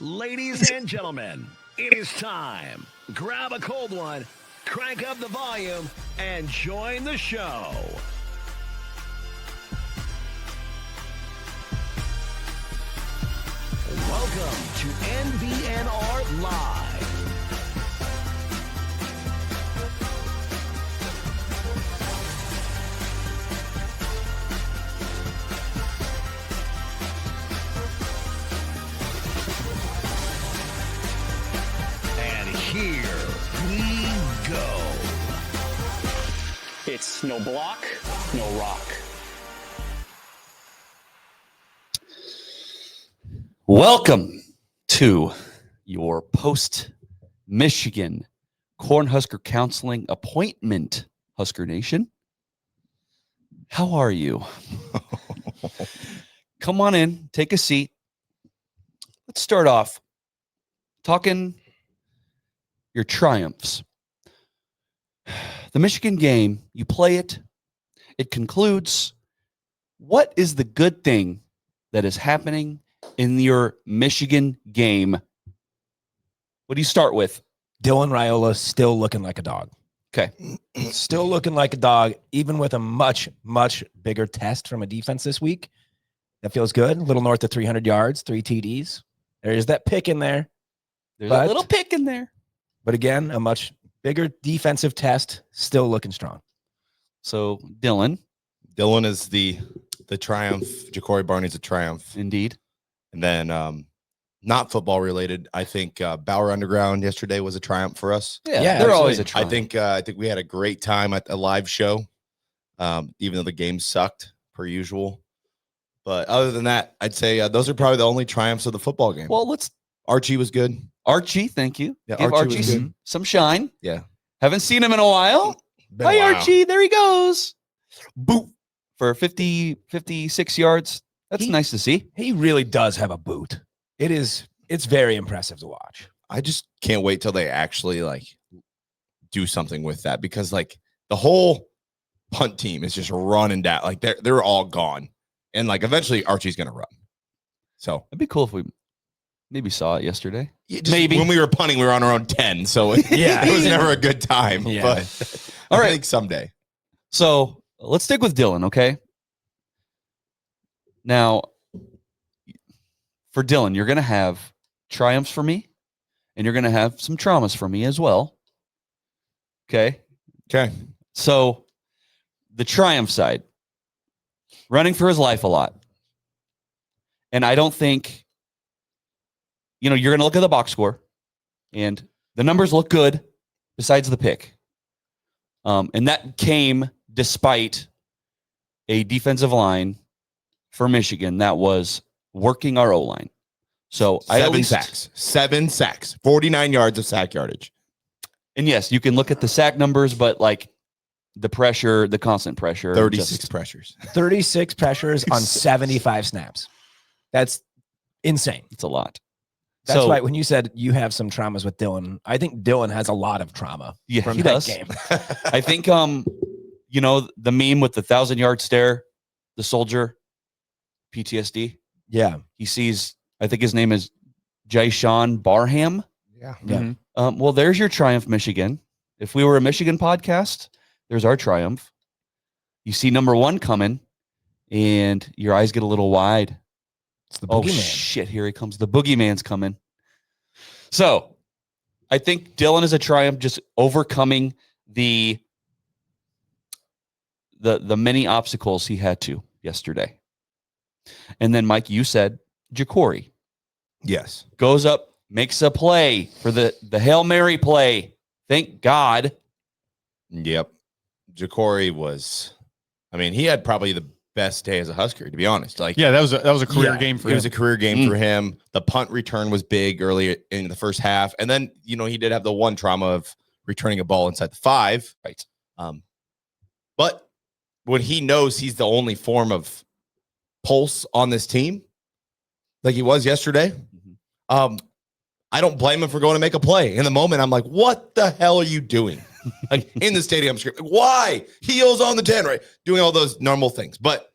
Ladies and gentlemen, it is time. Grab a cold one, crank up the volume, and join the show. Welcome to NBNR Live. And here we go. It's no block, no rock. Welcome to your post-Michigan Cornhusker Counseling appointment, Husker Nation. How are you? Come on in, take a seat. Let's start off talking your triumphs. The Michigan game, you play it, it concludes. What is the good thing that is happening in your Michigan game? What do you start with? Dylan Raiola still looking like a dog. Okay. Still looking like a dog, even with a much, much bigger test from a defense this week. That feels good. A little north of 300 yards, 3 TDs. There's that pick in there. There's But- a little pick in there. But again, a much bigger defensive test, still looking strong. So, Dylan, Dylan is the triumph. Ja'Cory Barney's a triumph. indeed. And then not football related, I think Bauer Underground yesterday was a triumph for us. Yeah, they're always a absolutely. triumph. I think we had a great time at a live show, even though the game sucked per usual. But other than that, I'd say those are probably the only triumphs of the football game. Well, let's Archie was good. Archie, thank you. Yeah, Give Archie Archie was good. some shine. Yeah. Haven't seen him in a while. Been a Hi, while. Archie. There he goes. Boop. For 56 yards. That's He- nice to see. He really does have a boot. It's very impressive to watch. I just can't wait till they actually do something with that, because the whole punt team is just running down. They're all gone. And eventually Archie's gonna run. So It'd be cool if we maybe saw it yesterday. maybe when we were punting, we were on our own 10. So Yeah. it was never a good time. Yeah. But All I right. think someday. So let's stick with Dylan, okay? Now, for Dylan, you're going to have triumphs for me, and you're going to have some traumas for me as well. Okay? Okay. So, the triumph side, running for his life a lot. And I don't think, you're going to look at the box score, and the numbers look good besides the pick. And that came despite a defensive line for Michigan that was working our O-line. So I at least, Seven sacks, 49 yards of sack yardage. and yes, you can look at the sack numbers, but the pressure, the constant pressure, 36 pressures. 36 pressures on 75 snaps. That's insane. it's a lot. That's So- why when you said you have some traumas with Dylan, I think Dylan has a lot of trauma Yeah, from he that does. game. I think, the meme with the 1,000-yard stare, the soldier, PTSD. Yeah. He sees, I think his name is Jyshawn Barham. Yeah. Yeah. Well, there's your triumph, Michigan. If we were a Michigan podcast, there's our triumph. You see number one coming, and your eyes get a little wide. It's the Oh, boogeyman. shit, here he comes. The boogeyman's coming. So, I think Dylan is a triumph, just overcoming the many obstacles he had to yesterday. And then, Mike, you said Ja'Cory Yes. goes up, makes a play for the Hail Mary play. Thank God. Yep. Ja'Cory he had probably the best day as a Husker, to be honest. Yeah, that was a career Yeah, game for It him. was a career game for him. The punt return was big early in the first half. And then, he did have the one trauma of returning a ball inside the 5. Right. But when he knows he's the only form of pulse on this team, like he was yesterday, I don't blame him for going to make a play. In the moment, I'm like, what the hell are you doing? Like in the stadium, I'm screaming, why? Heels on the 10, right? Doing all those normal things. But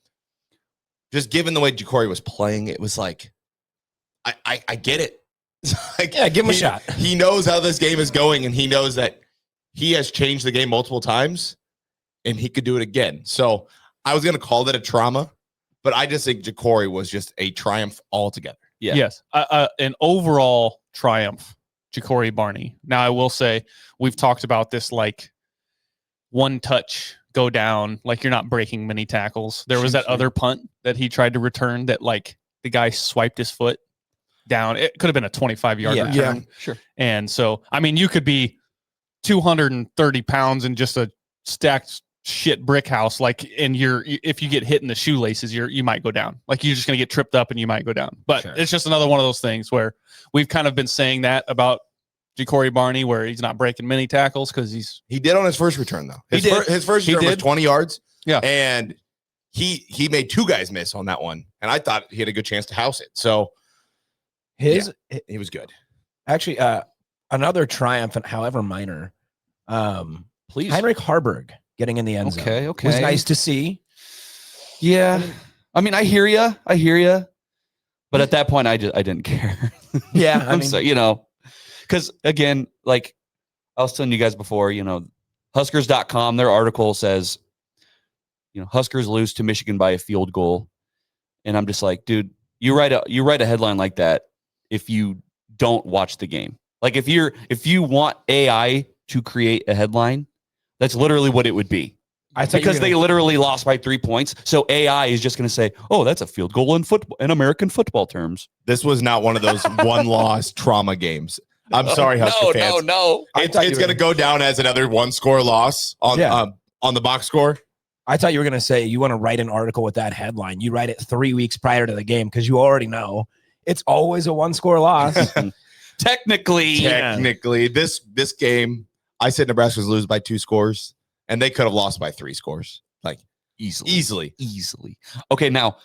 just given the way Ja'Cory was playing, it was like, I get it. Like, Yeah, give him a shot. He knows how this game is going, and he knows that he has changed the game multiple times, and he could do it again. So I was going to call that a trauma, but I just think Ja'Cory was just a triumph altogether. Yeah. Yes. An overall triumph, Ja'Cory Barney. Now, I will say we've talked about this like one touch go down, like you're not breaking many tackles. There was that other punt that he tried to return that like the guy swiped his foot down. It could have been a 25-yard return. Yeah, sure. And so, I mean, you could be 230 pounds in just a stacked shit brick house, like, and if you get hit in the shoelaces, you might go down. Like, you're just going to get tripped up and you might go down. But It's just another one of those things where we've kind of been saying that about Ja'Cory Barney, where he's not breaking many tackles because he did on his first return, though. His first return was 20 yards. Yeah. And he made two guys miss on that one. And I thought he had a good chance to house it. So he was good. Actually, another triumph, however minor. Please. Heinrich Harburg getting in the end zone. Okay. Was nice to see. Yeah. I mean, I hear you. But at that point, I didn't care. Yeah. I mean, so, because again, like I was telling you guys before, Huskers.com, their article says, Huskers lose to Michigan by a field goal. And I'm just like, dude, you write a headline like that if you don't watch the game. Like if you want AI to create a headline, that's literally what it would be. Because they literally lost by 3 points. So AI is just going to say, "Oh, that's a field goal in football, in American football terms." This was not one of those one-loss trauma games. I'm sorry, Husker fans. No. It's going to go down as another one-score loss on the box score. I thought you were going to say you want to write an article with that headline. You write it 3 weeks prior to the game because you already know it's always a one-score loss. Technically, this game, I said Nebraska's lose by 2 scores, and they could have lost by 3 scores, like easily. Okay, now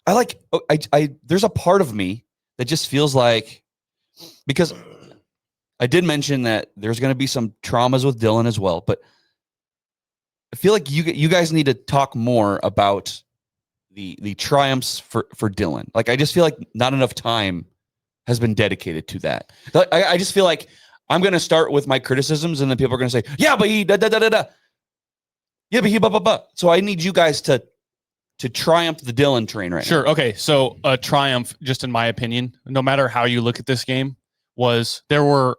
I there's a part of me that just feels like, because I did mention that there's going to be some traumas with Dylan as well, but I feel like you guys need to talk more about the triumphs for Dylan. Like, I just feel like not enough time has been dedicated to that. I just feel like I'm going to start with my criticisms, and then people are going to say, yeah, but he da-da-da-da-da. Yeah, but he ba-ba-ba. So I need you guys to triumph the Dylan train right now. Sure. Okay. So a triumph, just in my opinion, no matter how you look at this game, was there was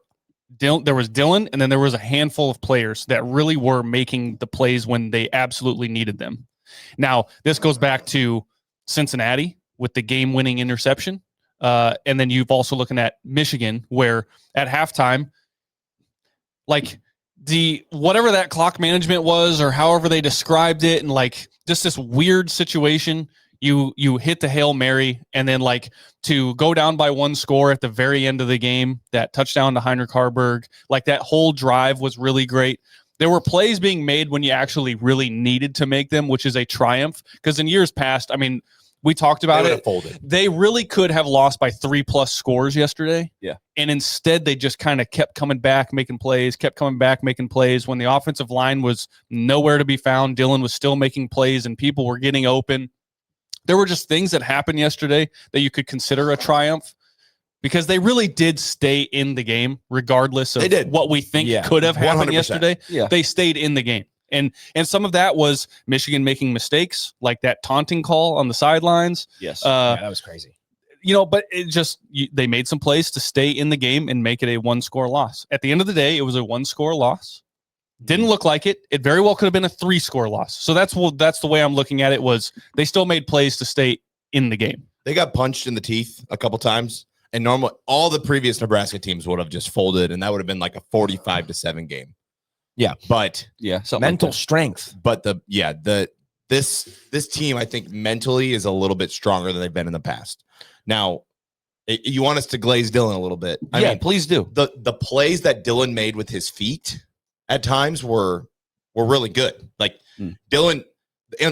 Dylan, and then there was a handful of players that really were making the plays when they absolutely needed them. Now, this goes back to Cincinnati with the game-winning interception. And then you've also looking at Michigan, where at halftime, like whatever that clock management was, or however they described it, and like just this weird situation, you hit the Hail Mary, and then like to go down by 1 score at the very end of the game, that touchdown to Heinrich Harburg, like that whole drive was really great. There were plays being made when you actually really needed to make them, which is a triumph. Because in years past, I mean, we talked about it. They really could have lost by 3+ scores yesterday. Yeah. And instead, they just kind of kept coming back, making plays. When the offensive line was nowhere to be found, Dylan was still making plays, and people were getting open. There were just things that happened yesterday that you could consider a triumph, because they really did stay in the game, regardless of what we think could have happened 100%. yesterday. Yeah. They stayed in the game. And some of that was Michigan making mistakes, like that taunting call on the sidelines. Yes. That was crazy. But it just, they made some plays to stay in the game and make it a 1-score loss. At the end of the day, it was a 1-score loss. Didn't look like it. It very well could have been a 3-score loss. So that's the way I'm looking at it. Was they still made plays to stay in the game. They got punched in the teeth a couple times, and normally all the previous Nebraska teams would have just folded, and that would have been like a 45-7 game. Yeah, but mental strength. But this team, I think, mentally is a little bit stronger than they've been in the past. Now, you want us to glaze Dylan a little bit? I mean, please do. The plays that Dylan made with his feet at times were really good. Like Dylan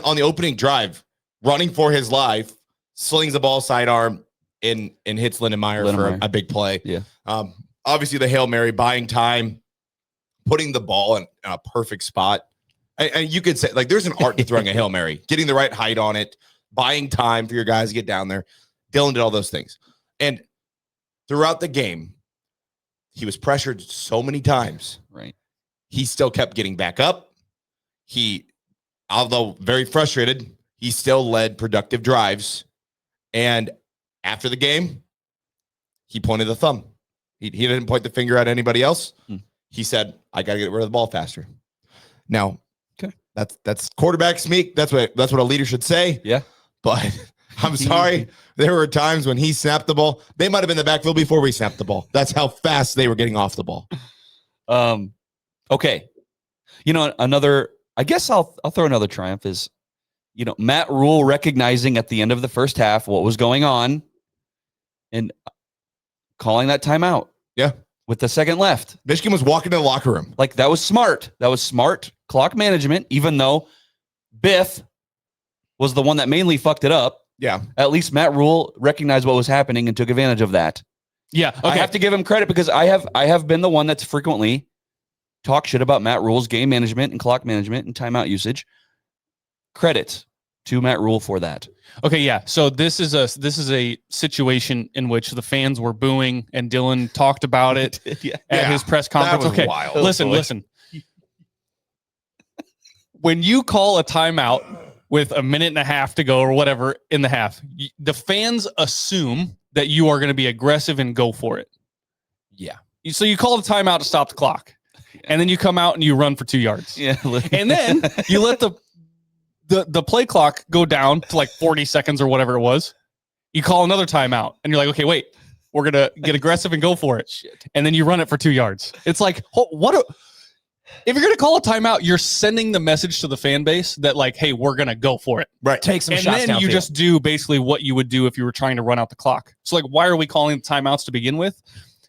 on the opening drive, running for his life, slings the ball sidearm and hits Lindenmeyer for a big play. Yeah. Obviously the Hail Mary, buying time, putting the ball in a perfect spot. And you could say, like, there's an art to throwing a Hail Mary, getting the right height on it, buying time for your guys to get down there. Dylan did all those things. And throughout the game, he was pressured so many times. Right. He still kept getting back up. He, although very frustrated, he still led productive drives. And after the game, he pointed the thumb. He didn't point the finger at anybody else. He said, I got to get rid of the ball faster. Now, that's quarterback speak. That's what a leader should say. Yeah. But I'm sorry. There were times when he snapped the ball. They might have been in the backfield before we snapped the ball. That's how fast they were getting off the ball. Okay. Another, I guess I'll throw another triumph is, Matt Rule recognizing at the end of the first half what was going on and calling that timeout. Yeah. With the second left. Michigan was walking to the locker room. Like, that was smart. That was smart clock management, even though Biff was the one that mainly fucked it up. Yeah. At least Matt Rule recognized what was happening and took advantage of that. Yeah. Okay. I have to give him credit because I have been the one that's frequently talk shit about Matt Rule's game management and clock management and timeout usage. Credit to Matt Rule for that. Okay, yeah. So this is a situation in which the fans were booing and Dylan talked about it at his press conference. That was okay, wild. listen. When you call a timeout with a minute and a half to go or whatever in the half, the fans assume that you are going to be aggressive and go for it. Yeah. So you call the timeout to stop the clock, and then you come out and you run for 2 yards. Yeah. And then you let the play clock go down to like 40 seconds or whatever it was. You call another timeout and you're like, okay, wait, we're going to get aggressive and go for it. Shit. And then you run it for 2 yards. It's like, if you're going to call a timeout, you're sending the message to the fan base that like, hey, we're going to go for it. Right. Take some And shots then you downfield. just do basically what you would do if you were trying to run out the clock. So like, why are we calling timeouts to begin with?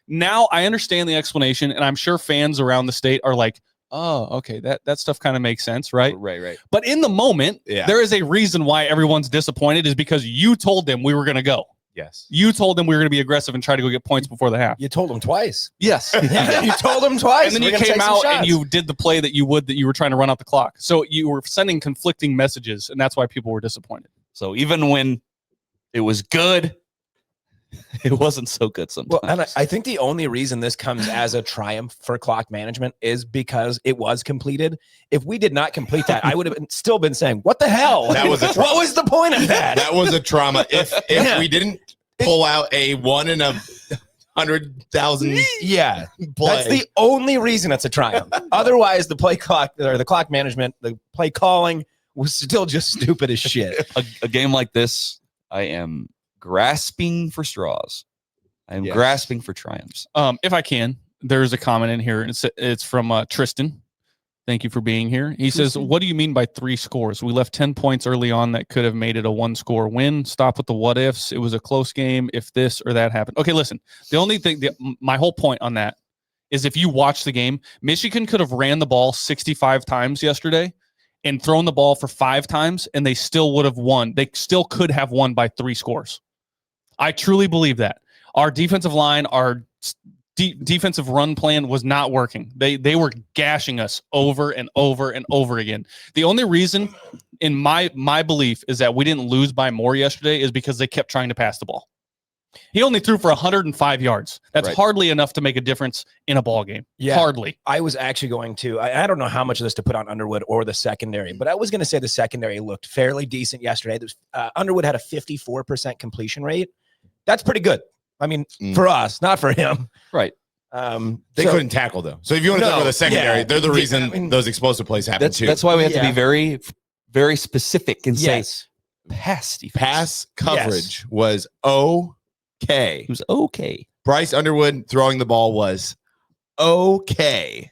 Now I understand the explanation, and I'm sure fans around the state are like, oh, okay, that stuff kind of makes sense, right? Right. But in the moment, there is a reason why everyone's disappointed is because you told them we were going to go. Yes. You told them we were going to be aggressive and try to go get points before the half. You told them twice. Yes. You told them twice. And then We're you gonna came take some out and shots. you did the play that you were trying to run out the clock. So you were sending conflicting messages, and that's why people were disappointed. So even when it was good, it wasn't so good sometimes. Well, and I think the only reason this comes as a triumph for clock management is because it was completed. If we did not complete that, I would have still been saying, what the hell? That was what was the point of that? That was a trauma. If we didn't pull out a 1 in 100,000 Yeah. play. That's the only reason it's a triumph. Otherwise, the play clock or the clock management, the play calling was still just stupid as shit. a game like this, I am grasping for straws. I am Yes. grasping for triumphs. If I can, there's a comment in here. And it's from Tristan. Thank you for being here. He says, what do you mean by 3 scores? We left 10 points early on that could have made it a 1-score win. Stop with the what ifs. It was a close game if this or that happened. Okay, listen. The only thing, my whole point on that is if you watch the game, Michigan could have ran the ball 65 times yesterday and thrown the ball for 5 times, and they still would have won. They still could have won by 3 scores. I truly believe that. Our defensive line, our defensive run plan was not working. They were gashing us over and over and over again. The only reason, in my belief, is that we didn't lose by more yesterday is because they kept trying to pass the ball. He only threw for 105 yards. That's Right. hardly enough to make a difference in a ball game. Yeah. Hardly. I was actually going to, I don't know how much of this to put on Underwood or the secondary, but I was going to say the secondary looked fairly decent yesterday. Underwood had a 54% completion rate. That's pretty good. I mean, for us, not for him. Right. They couldn't tackle, though. So if you want to talk about the secondary, they're the reason those explosive plays happen, too. That's why we have to Yeah. be very, very specific and say Yes. pass defense. Pass coverage was okay. It was okay. Bryce Underwood throwing the ball was okay.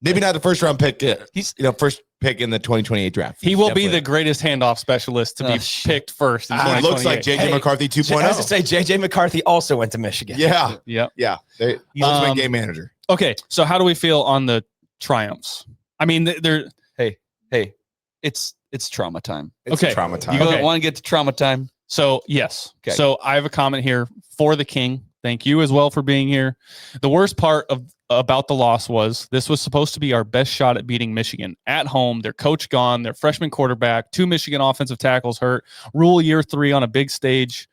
Maybe not the first round pick. He's first pick in the 2028 draft. He will be Definitely. the greatest handoff specialist to be picked first. In He looks like 2028. J.J. Hey, McCarthy I was to 2.0. say JJ McCarthy also went to Michigan. Yeah. Yep. Yeah. He's ultimate game manager. Okay, so how do we feel on the triumphs? I mean, they're Hey, it's trauma time. It's okay. trauma time. Okay. Want to get to trauma time? So, yes. Okay. So I have a comment here for the King. Thank you as well for being here. The worst part about the loss was this was supposed to be our best shot at beating Michigan at home. Their coach gone, their freshman quarterback, 2 Michigan offensive tackles hurt, Rule year 3 on a big stage,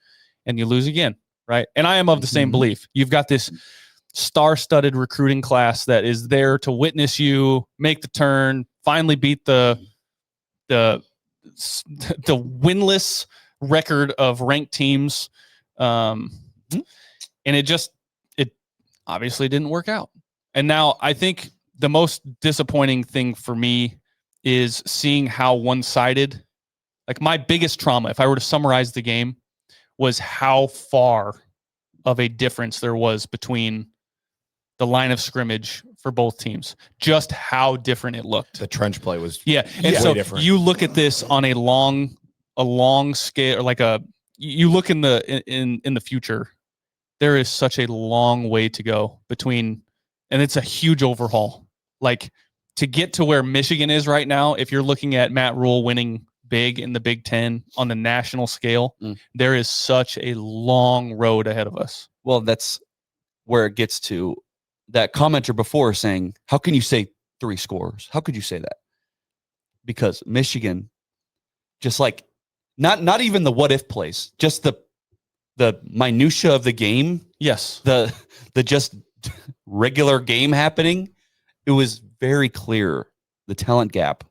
and you lose again. right? And I am of the same belief. You've got this star-studded recruiting class that is there to witness you make the turn, finally beat the winless record of ranked teams, and it obviously didn't work out. And now I think the most disappointing thing for me is seeing how one-sided. Like, my biggest trauma, if I were to summarize the game, was how far of a difference there was between the line of scrimmage for both teams. Just how different it looked. The trench play was And so different. you look at this on a long scale, or like you look in the future. There is such a long way to go between, and it's a huge overhaul. Like, to get to where Michigan is right now, if you're looking at Matt Rule winning big in the Big Ten on the national scale, there is such a long road ahead of us. Well, that's where it gets to that commenter before saying, how can you say 3 scores? How could you say that? Because Michigan, just like not even the what if plays, just the minutia of the game. Yes. The just regular game happening. It was very clear, the talent gap.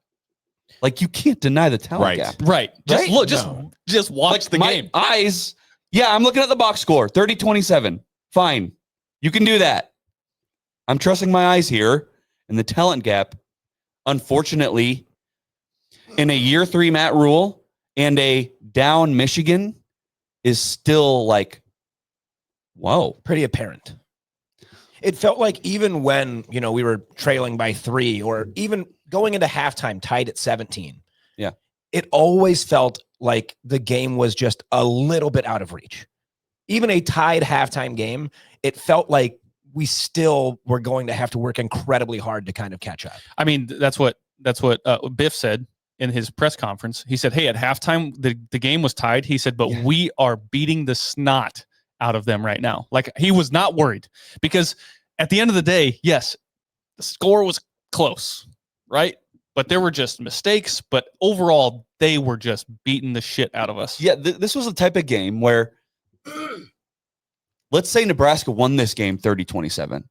Like, you can't deny the talent gap. Right. Just Right? look, No. just watch the My game. eyes. Yeah, I'm looking at the box score, 30-27. Fine. You can do that. I'm trusting my eyes here. And the talent gap, unfortunately, in a year 3 Matt Rule and a down Michigan, is still like, whoa. Pretty apparent. It felt like even when, we were trailing by 3 or even going into halftime tied at 17. Yeah. It always felt like the game was just a little bit out of reach. Even a tied halftime game, it felt like we still were going to have to work incredibly hard to kind of catch up. I mean, that's what Biff said in his press conference. He said, hey, at halftime, the game was tied. He said, but we are beating the snot out of them right now. Like, he was not worried, because at the end of the day, yes, the score was close, right? But there were just mistakes. But overall, they were just beating the shit out of us. Yeah, this was the type of game where, let's say Nebraska won this game 30-27.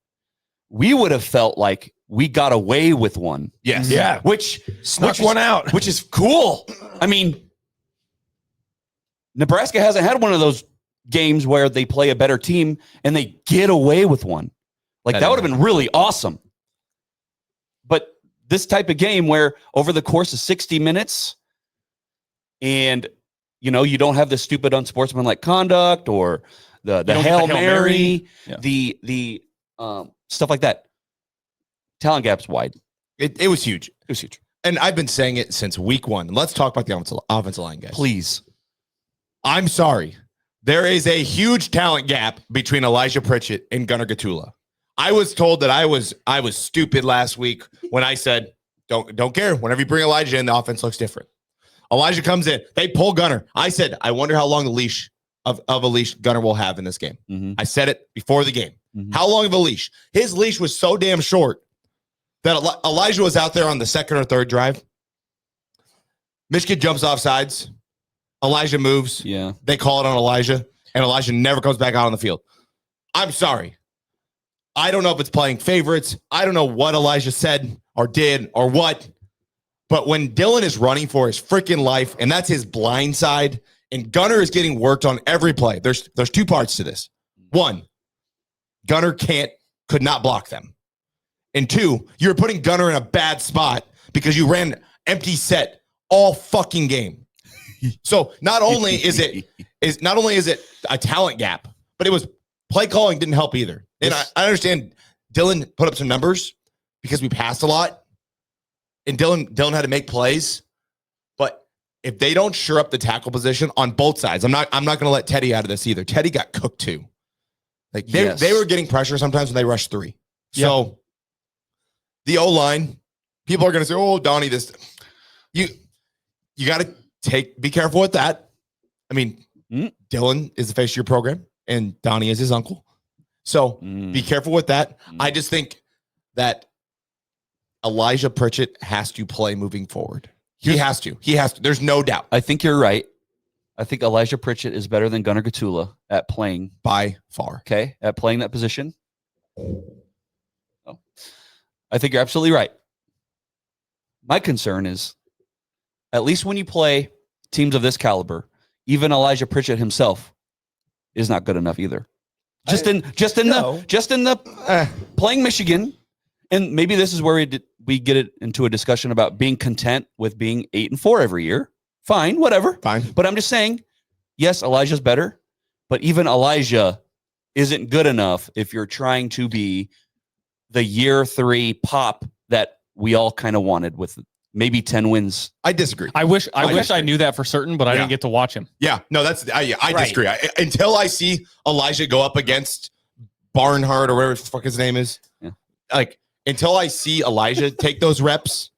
We would have felt like we got away with one. yes. Yeah. Which Snuck one out. Which is cool. I mean, Nebraska hasn't had one of those games where they play a better team and they get away with one. Like, that would have been really awesome. But this type of game where over the course of 60 minutes and, you don't have the stupid unsportsmanlike conduct or the Hail Mary, Yeah. the stuff like that. Talent gap's wide. It was huge. It was huge. And I've been saying it since week 1. Let's talk about the offensive line, guys. Please. I'm sorry. There is a huge talent gap between Elijah Pritchett and Gunnar Gatula. I was told that I was stupid last week when I said, don't care. Whenever you bring Elijah in, the offense looks different. Elijah comes in. They pull Gunnar. I said, I wonder how long the leash of a leash Gunnar will have in this game. Mm-hmm. I said it before the game. Mm-hmm. How long of a leash? His leash was so damn short that Elijah was out there on the second or third drive. Michigan jumps off sides. Elijah moves. Yeah. They call it on Elijah, and Elijah never comes back out on the field. I'm sorry. I don't know if it's playing favorites. I don't know what Elijah said or did or what. But when Dylan is running for his freaking life, and that's his blind side, and Gunnar is getting worked on every play, there's 2 parts to this. 1, Gunnar could not block them. And 2, you're putting Gunnar in a bad spot because you ran empty set all fucking game. So not only is it a talent gap, but it was play calling didn't help either. And I understand Dylan put up some numbers because we passed a lot. And Dylan had to make plays. But if they don't shore up the tackle position on both sides, I'm not going to let Teddy out of this either. Teddy got cooked too. Like they were getting pressure sometimes when they rushed 3. So the O-line, people are going to say, "Oh, Donnie, this." You got to be careful with that. I mean, Dylan is the face of your program, and Donnie is his uncle. So be careful with that. I just think that Elijah Pritchett has to play moving forward. He has to. There's no doubt. I think you're right. I think Elijah Pritchett is better than Gunnar Gatula at playing. By far. Okay, at playing that position. Oh. I think you're absolutely right. My concern is, at least when you play teams of this caliber, even Elijah Pritchett himself is not good enough either. Just in the playing Michigan, and maybe this is where we get it into a discussion about being content with being 8-4 every year. Fine, whatever. Fine. But I'm just saying, yes, Elijah's better, but even Elijah isn't good enough if you're trying to be the year 3 pop that we all kind of wanted with maybe 10 wins. I disagree. I wish I knew that for certain, but I didn't get to watch him. Yeah, no, I disagree. Until I see Elijah go up against Barnhart or whatever the fuck his name is, like until I see Elijah take those reps,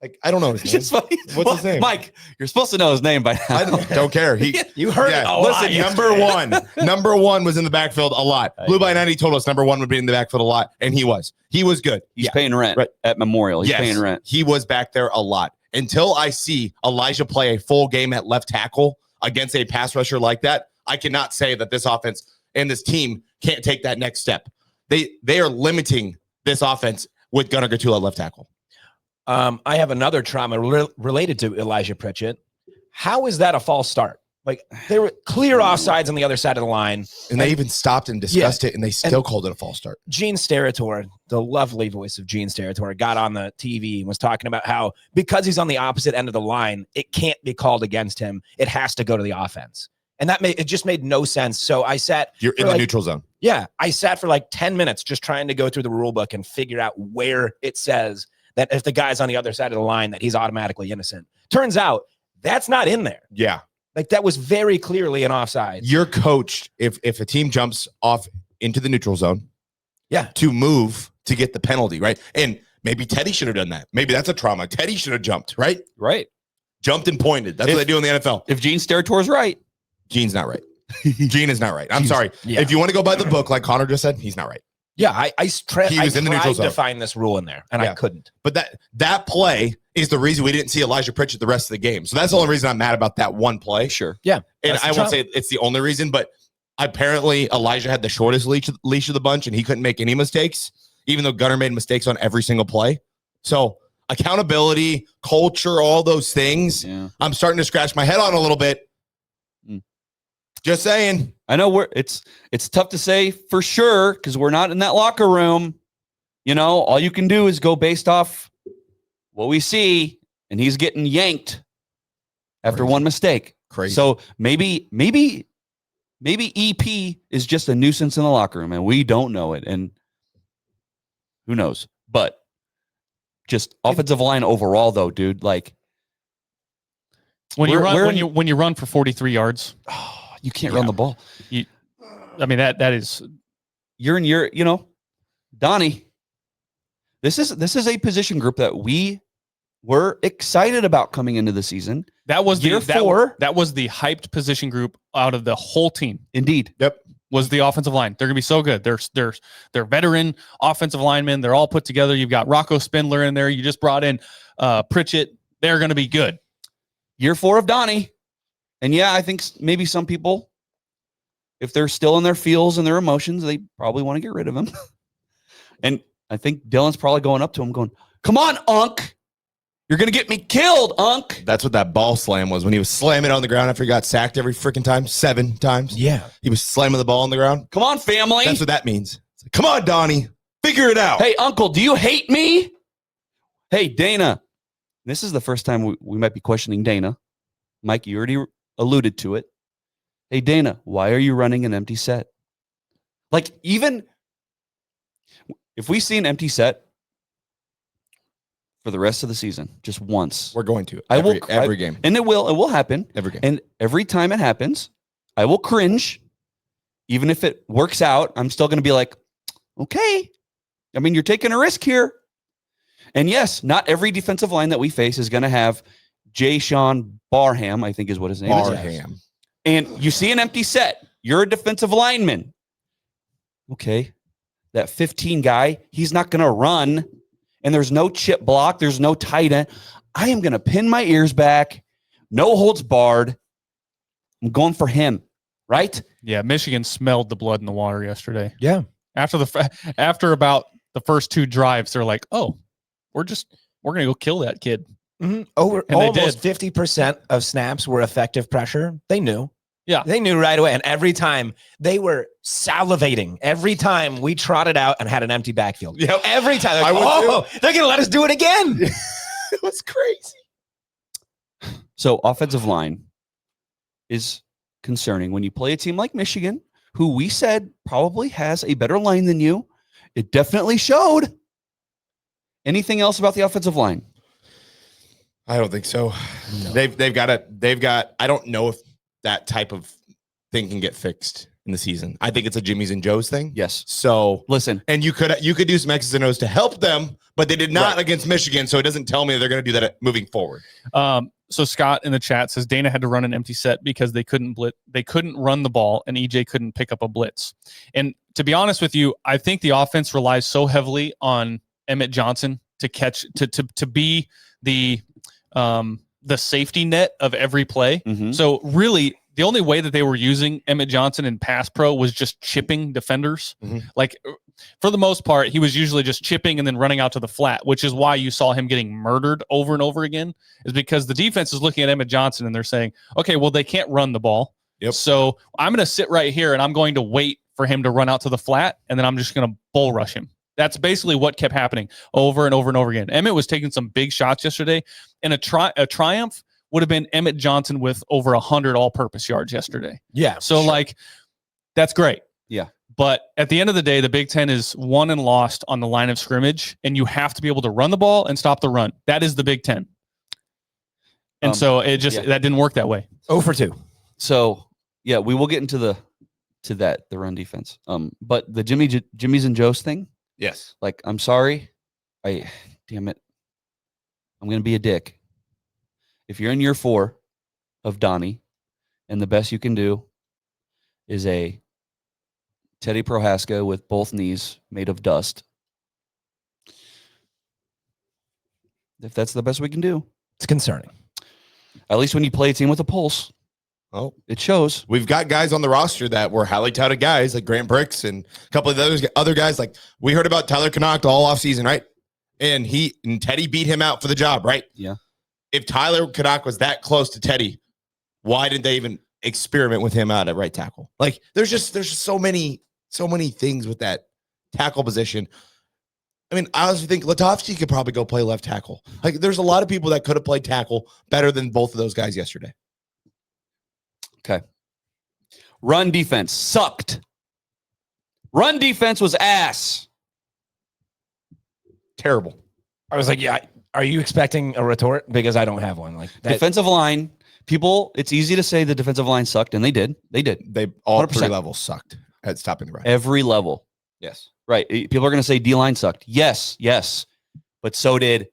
like I don't know his name. It's funny. What's his name? Mike, you're supposed to know his name by now. I don't care. You heard it. Listen, number one was in the backfield a lot. Blue by 90 told us number one would be in the backfield a lot, and he was good. He's paying rent at Memorial. He's paying rent. He was back there a lot. Until I see Elijah play a full game at left tackle against a pass rusher like that, I cannot say that this offense and this team can't take that next step. They are limiting this offense with Gunnar Gatula at left tackle. I have another trauma related to Elijah Pritchett. How is that a false start? Like there were clear offsides on the other side of the line. And they even stopped and discussed it, and they still called it a false start. Gene Steratore, the lovely voice of Gene Steratore, got on the TV and was talking about how because he's on the opposite end of the line, it can't be called against him. It has to go to the offense. And it just made no sense. So I sat. You're in the neutral zone. Yeah. I sat for like 10 minutes just trying to go through the rule book and figure out where it says that if the guy's on the other side of the line, that he's automatically innocent. Turns out that's not in there. Yeah. Like that was very clearly an offside. You're coached if a team jumps off into the neutral zone, to move to get the penalty, right? And maybe Teddy should have done that. Maybe that's a trauma. Teddy should have jumped, right? Right. Jumped and pointed. That's what they do in the NFL. If Gene Steratore's right. Gene's not right. Gene is not right. I'm sorry. Yeah. If you want to go by the book, like Connor just said, he's not right. Yeah, I tried to find this rule in there, and I couldn't. But that play is the reason we didn't see Elijah Pritchett the rest of the game. So that's the only reason I'm mad about that one play. Sure. Yeah. And I won't say it's the only reason, but apparently Elijah had the shortest leash of the bunch, and he couldn't make any mistakes, even though Gunnar made mistakes on every single play. So accountability, culture, all those things, I'm starting to scratch my head on a little bit. Just saying. I know it's tough to say for sure because we're not in that locker room. You know, all you can do is go based off what we see, and he's getting yanked after one mistake. Crazy. So maybe EP is just a nuisance in the locker room, and we don't know it. And who knows? But just offensive line overall, though, dude. Like when you run for 43 yards. You can't run the ball. That is year in year, Donnie. This is a position group that we were excited about coming into the season. That was year 4. That was the hyped position group out of the whole team. Indeed. Yep. Was the offensive line. They're gonna be so good. They're veteran offensive linemen. They're all put together. You've got Rocco Spindler in there. You just brought in Pritchett. They're gonna be good. Year 4 of Donnie. And I think maybe some people, if they're still in their feels and their emotions, they probably want to get rid of him. And I think Dylan's probably going up to him going, come on, Unc. You're going to get me killed, Unc. That's what that ball slam was when he was slamming on the ground after he got sacked every freaking time, 7 times. Yeah. He was slamming the ball on the ground. Come on, family. That's what that means. It's like, come on, Donnie. Figure it out. Hey, Uncle, do you hate me? Hey, Dana. This is the first time we might be questioning Dana. Mike, you already alluded to it. Hey, Dana, why are you running an empty set? Like, even if we see an empty set for the rest of the season, just once, we're going to every game. And it will happen. Every game. And every time it happens, I will cringe. Even if it works out, I'm still going to be like, okay. I mean, you're taking a risk here. And yes, not every defensive line that we face is going to have Jay Sean Barham, I think is what his name is. Barham. And you see an empty set. You're a defensive lineman. Okay. That 15 guy, he's not going to run. And there's no chip block. There's no tight end. I am going to pin my ears back. No holds barred. I'm going for him, right? Yeah, Michigan smelled the blood in the water yesterday. Yeah. After about the first 2 drives, they're like, "Oh, we're gonna go kill that kid." Over And they almost did. 50% of snaps were effective pressure. They knew. Yeah. They knew right away. And every time they were salivating, every time we trotted out and had an empty backfield. Yep. Every time. I would They're going to let us do it again. It was crazy. So offensive line is concerning when you play a team like Michigan, who we said probably has a better line than you. It definitely showed. Anything else about the offensive line? I don't think so. No. They've got I don't know if that type of thing can get fixed in the season. I think it's a Jimmy's and Joe's thing. Yes. So listen, and you could do some X's and O's to help them, but they did not against Michigan. So it doesn't tell me they're going to do that moving forward. So Scott in the chat says Dana had to run an empty set because they couldn't run the ball and EJ couldn't pick up a blitz. And to be honest with you, I think the offense relies so heavily on Emmett Johnson to catch to be the safety net of every play. Mm-hmm. So really the only way that they were using Emmett Johnson in pass pro was just chipping defenders. Mm-hmm. Like for the most part, he was usually just chipping and then running out to the flat, which is why you saw him getting murdered over and over again, is because the defense is looking at Emmett Johnson and they're saying, okay, well, they can't run the ball. Yep. So I'm going to sit right here and I'm going to wait for him to run out to the flat. And then I'm just going to bull rush him. That's basically what kept happening over and over and over again. Emmett was taking some big shots yesterday, and a triumph would have been Emmett Johnson with over 100 all-purpose yards yesterday. Yeah. So like, that's great. Yeah. But at the end of the day, the Big Ten is won and lost on the line of scrimmage, and you have to be able to run the ball and stop the run. That is the Big Ten. And so it just that didn't work that way. 0 for 2. So yeah, we will get into the run defense. But the Jimmy's and Joe's thing. Yes. Like, I'm sorry. Damn it. I'm going to be a dick. If you're in year 4 of Donnie and the best you can do is a Teddy Prohaska with both knees made of dust, if that's the best we can do, It's concerning. at least when you play a team with a pulse, Oh, it shows. we've got guys on the roster that were highly touted guys like Grant Bricks and a couple of those other guys. Like we heard about Tyler Connacht all offseason, right? And Teddy beat him out for the job, right? Yeah. If Tyler Connacht was that close to Teddy, why didn't they even experiment with him out at right tackle? Like there's just so many things with that tackle position. I mean, I also think Latovsky could probably go play left tackle. Like there's a lot of people that could have played tackle better than both of those guys yesterday. Okay. Run defense sucked. Run defense was ass. Terrible. I was like, yeah, are you expecting a retort? Because I don't have one. Like that. Defensive line, people, it's easy to say the defensive line sucked, and they did. They did. They all 100%. 3 levels sucked at stopping the run. Every level. Yes. Right. People are going to say D-line sucked. Yes. But so did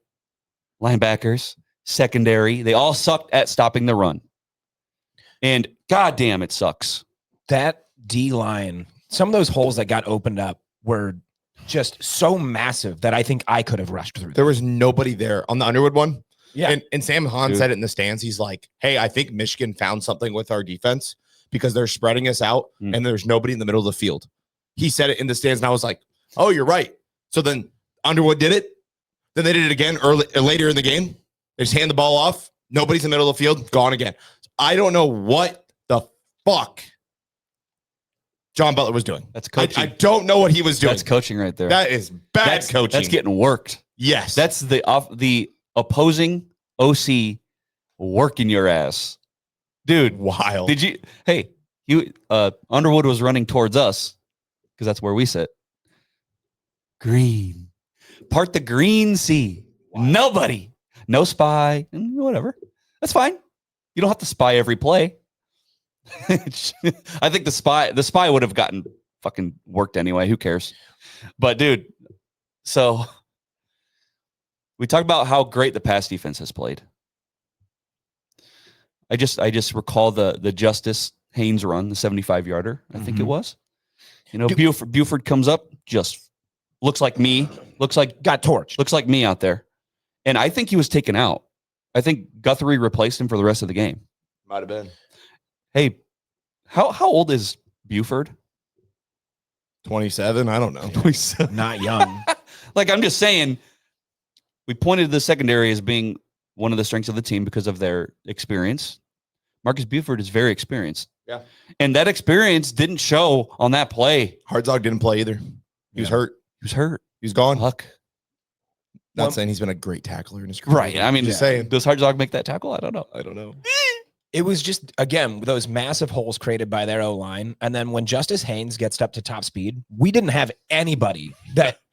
linebackers, secondary. They all sucked at stopping the run. And goddamn, it sucks. That D line, some of those holes that got opened up were just so massive that I think I could have rushed through. There was nobody there on the Underwood one. Yeah. And Sam Hahn said it in the stands. He's like, hey, I think Michigan found something with our defense because they're spreading us out and there's nobody in the middle of the field. He said it in the stands, and I was like, oh, you're right. So then Underwood did it. Then they did it again later in the game. They just hand the ball off. Nobody's in the middle of the field. Gone again. I don't know what the fuck John Butler was doing. That's coaching. I don't know what he was doing. That's coaching right there. That is bad coaching. That's getting worked. Yes. That's the opposing OC working your ass. Dude, wild. did you? Hey, Underwood was running towards us because that's where we sit. Green. Part the green sea. Wow. Nobody. No spy. Whatever. That's fine. You don't have to spy every play. I think the spy would have gotten fucking worked anyway. Who cares? But dude, so we talked about how great the pass defense has played. I just recall the Justice Haynes run, the 75-yarder. I think it was. You know, Buford comes up, just looks like me, got torched. Looks like me out there. And I think he was taken out. I think Guthrie replaced him for the rest of the game. Might have been. Hey, how old is Buford? 27. I don't know. 27. Not young. Like, I'm just saying, we pointed to the secondary as being one of the strengths of the team because of their experience. Marcus Buford is very experienced. Yeah. And that experience didn't show on that play. Hartzog didn't play either. He was hurt. He was hurt. He was gone. Fuck. Not saying he's been a great tackler in his career. Right. I mean, just saying. Does Hartzog make that tackle? I don't know. I don't know. It was just, again, those massive holes created by their O-line. And then when Justice Haynes gets up to top speed, we didn't have anybody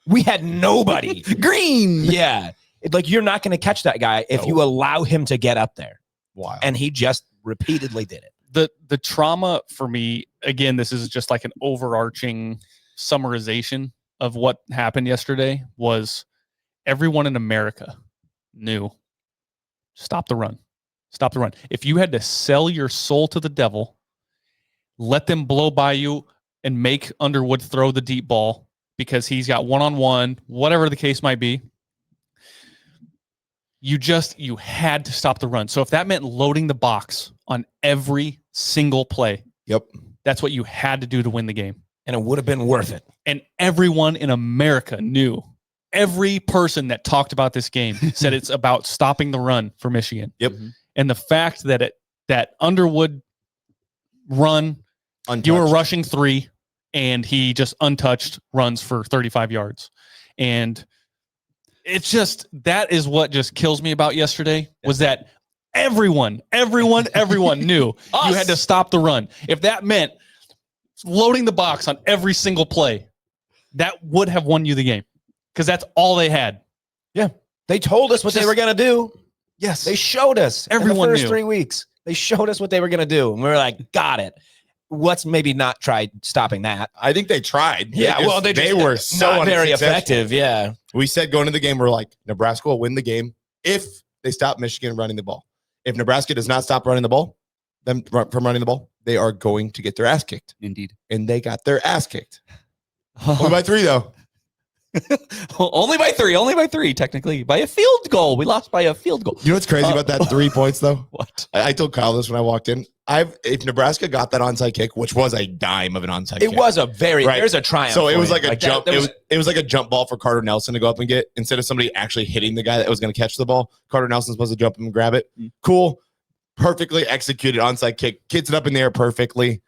we had nobody. Green. Yeah. Like, you're not going to catch that guy if you allow him to get up there. Wow. And he just repeatedly did it. The trauma for me, again, this is just like an overarching summarization of what happened yesterday, was everyone in America knew, stop the run. Stop the run. If you had to sell your soul to the devil, let them blow by you and make Underwood throw the deep ball because he's got one-on-one, whatever the case might be, you had to stop the run. So if that meant loading the box on every single play, yep, that's what you had to do to win the game. And it would have been worth it. And everyone in America knew. Every person that talked about this game said it's about stopping the run for Michigan. Yep. And the fact that that Underwood run, Untouched. you were rushing 3 and he just untouched runs for 35 yards. And it's just, that is what just kills me about yesterday, was that everyone knew you had to stop the run. If that meant loading the box on every single play, that would have won you the game, because that's all they had. Yeah. They told us what they were going to do. Yes. They showed us. Everyone in the first knew. 3 weeks. They showed us what they were going to do. And we were like, got it. Let's maybe not try stopping that. I think they tried. Yeah, they were so not very unsuccessful. effective. Yeah. We said going into the game, we're like, Nebraska will win the game if they stop Michigan running the ball. If Nebraska does not stop running the ball, them from running the ball, they are going to get their ass kicked. Indeed. And they got their ass kicked. Only by 3, though. Only by 3, technically. By a field goal. We lost by a field goal. You know what's crazy about that 3 points, though? What? I told Kyle this when I walked in. If Nebraska got that onside kick, which was a dime of an onside kick. It was a very, Right. there's a triumph. So it for was you. like a jump. that It was like a jump ball for Carter Nelson to go up and get, instead of somebody actually hitting the guy that was going to catch the ball. Carter Nelson's supposed to jump and grab it. Cool. Perfectly executed onside kick. Gets it up in the air perfectly.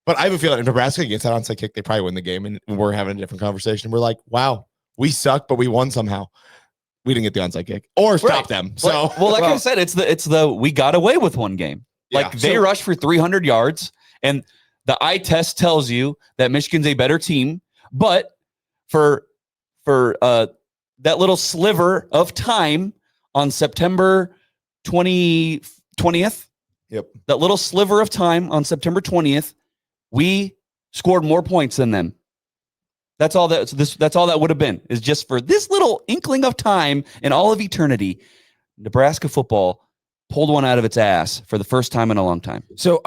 But I have a feeling if Nebraska gets that onside kick, they probably win the game. And we're having a different conversation. We're like, wow, we suck, but we won somehow. We didn't get the onside kick or stop them. So, well, like I said, it's the we got away with one game. Like, they rushed for 300 yards, and the eye test tells you that Michigan's a better team. But for that little sliver of time on September 20th, yep, that little sliver of time on September 20th, we scored more points than them. That's all that would have been, is just for this little inkling of time in all of eternity. Nebraska football pulled one out of its ass for the first time in a long time. So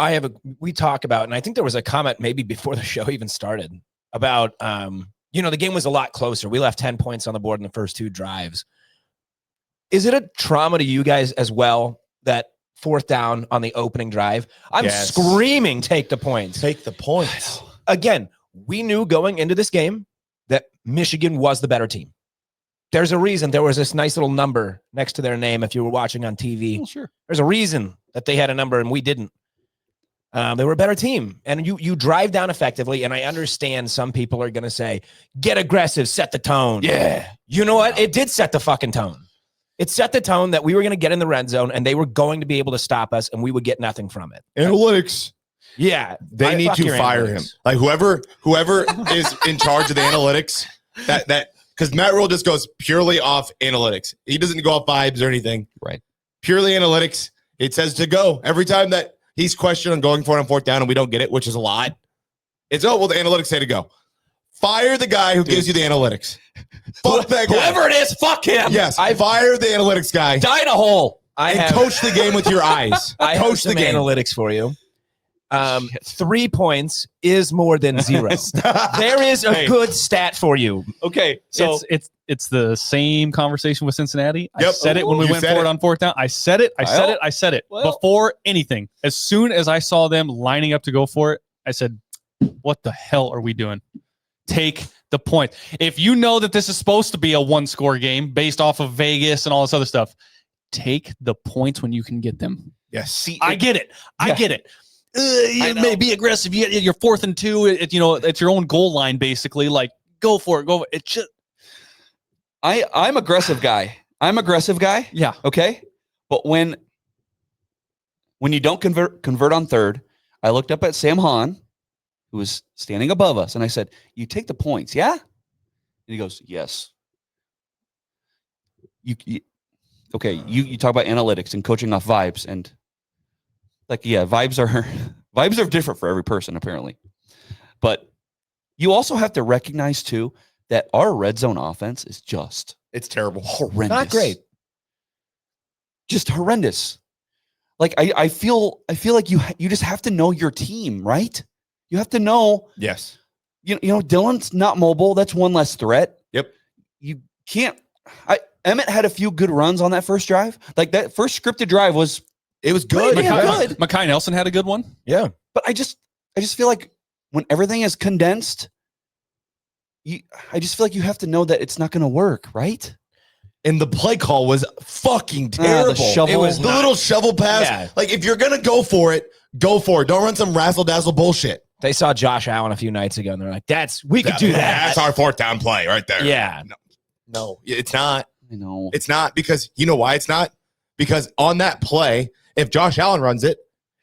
we talk about, and I think there was a comment maybe before the show even started about, the game was a lot closer. We left 10 points on the board in the first 2 drives. Is it a trauma to you guys as well, that 4th down on the opening drive? I'm screaming, take the points. take the points. Again, we knew going into this game that Michigan was the better team. There's a reason there was this nice little number next to their name if you were watching on TV. Well, sure. There's a reason that they had a number and we didn't. They were a better team. And you drive down effectively, and I understand some people are going to say, get aggressive, set the tone. Yeah. You know what? It did set the fucking tone. It set the tone that we were going to get in the red zone and they were going to be able to stop us and we would get nothing from it. Analytics. Yeah. They need to fire him. Like, whoever is in charge of the analytics, that because Matt Rule just goes purely off analytics. He doesn't go off vibes or anything. Right. Purely analytics. It says to go. Every time that he's questioned on going for it on 4th down and we don't get it, which is a lot, it's, the analytics say to go. Fire the guy who gives you the analytics. Fuck that guy. Whoever it is, fuck him. Yes, I fire the analytics guy. Die in a hole. Coach the game with your eyes. I coach have some analytics for you. Shit. 3 points is more than 0. There is a good stat for you. Okay, so It's the same conversation with Cincinnati. I Yep. said it when we You went said for it it. on fourth down. I said it. I said it Well- before anything. As soon as I saw them lining up to go for it, I said, "What the hell are we doing? Take the point. If you know that this is supposed to be a 1-score game based off of Vegas and all this other stuff, take the points when you can get them." Yes. see, I get it. I Yeah. get it. You may be aggressive. You're 4th and 2. It's your own goal line basically. Like, go for it. Go. It just I'm aggressive guy. yeah. Okay, but when you don't convert on third, I looked up at Sam Hahn, who was standing above us, and I said, "You take the points, yeah?" And he goes, "Yes." You talk about analytics and coaching off vibes, and like, yeah, vibes are different for every person apparently, but you also have to recognize too that our red zone offense is just It's terrible. horrendous. Not great. Just horrendous. Like I feel like you just have to know your team, right? You have to know, Yes. you know, Dylan's not mobile. That's one less threat. Yep. You can't. Emmett had a few good runs on that first drive. Like that first scripted drive was, It was good. Pretty Yeah. good. Makai Nelson had a good one. Yeah. but I just feel like when everything is condensed, I just feel like you have to know that it's not going to work, right? And the play call was fucking terrible. shovel. It was the little shovel pass. Yeah. Like, if you're going to go for it, go for it. Don't run some razzle dazzle bullshit. They saw Josh Allen a few nights ago, and they're like, we could do that. That's our 4th down play right there. Yeah. No, it's not. I know. It's not, because you know why it's not? Because on that play, if Josh Allen runs it,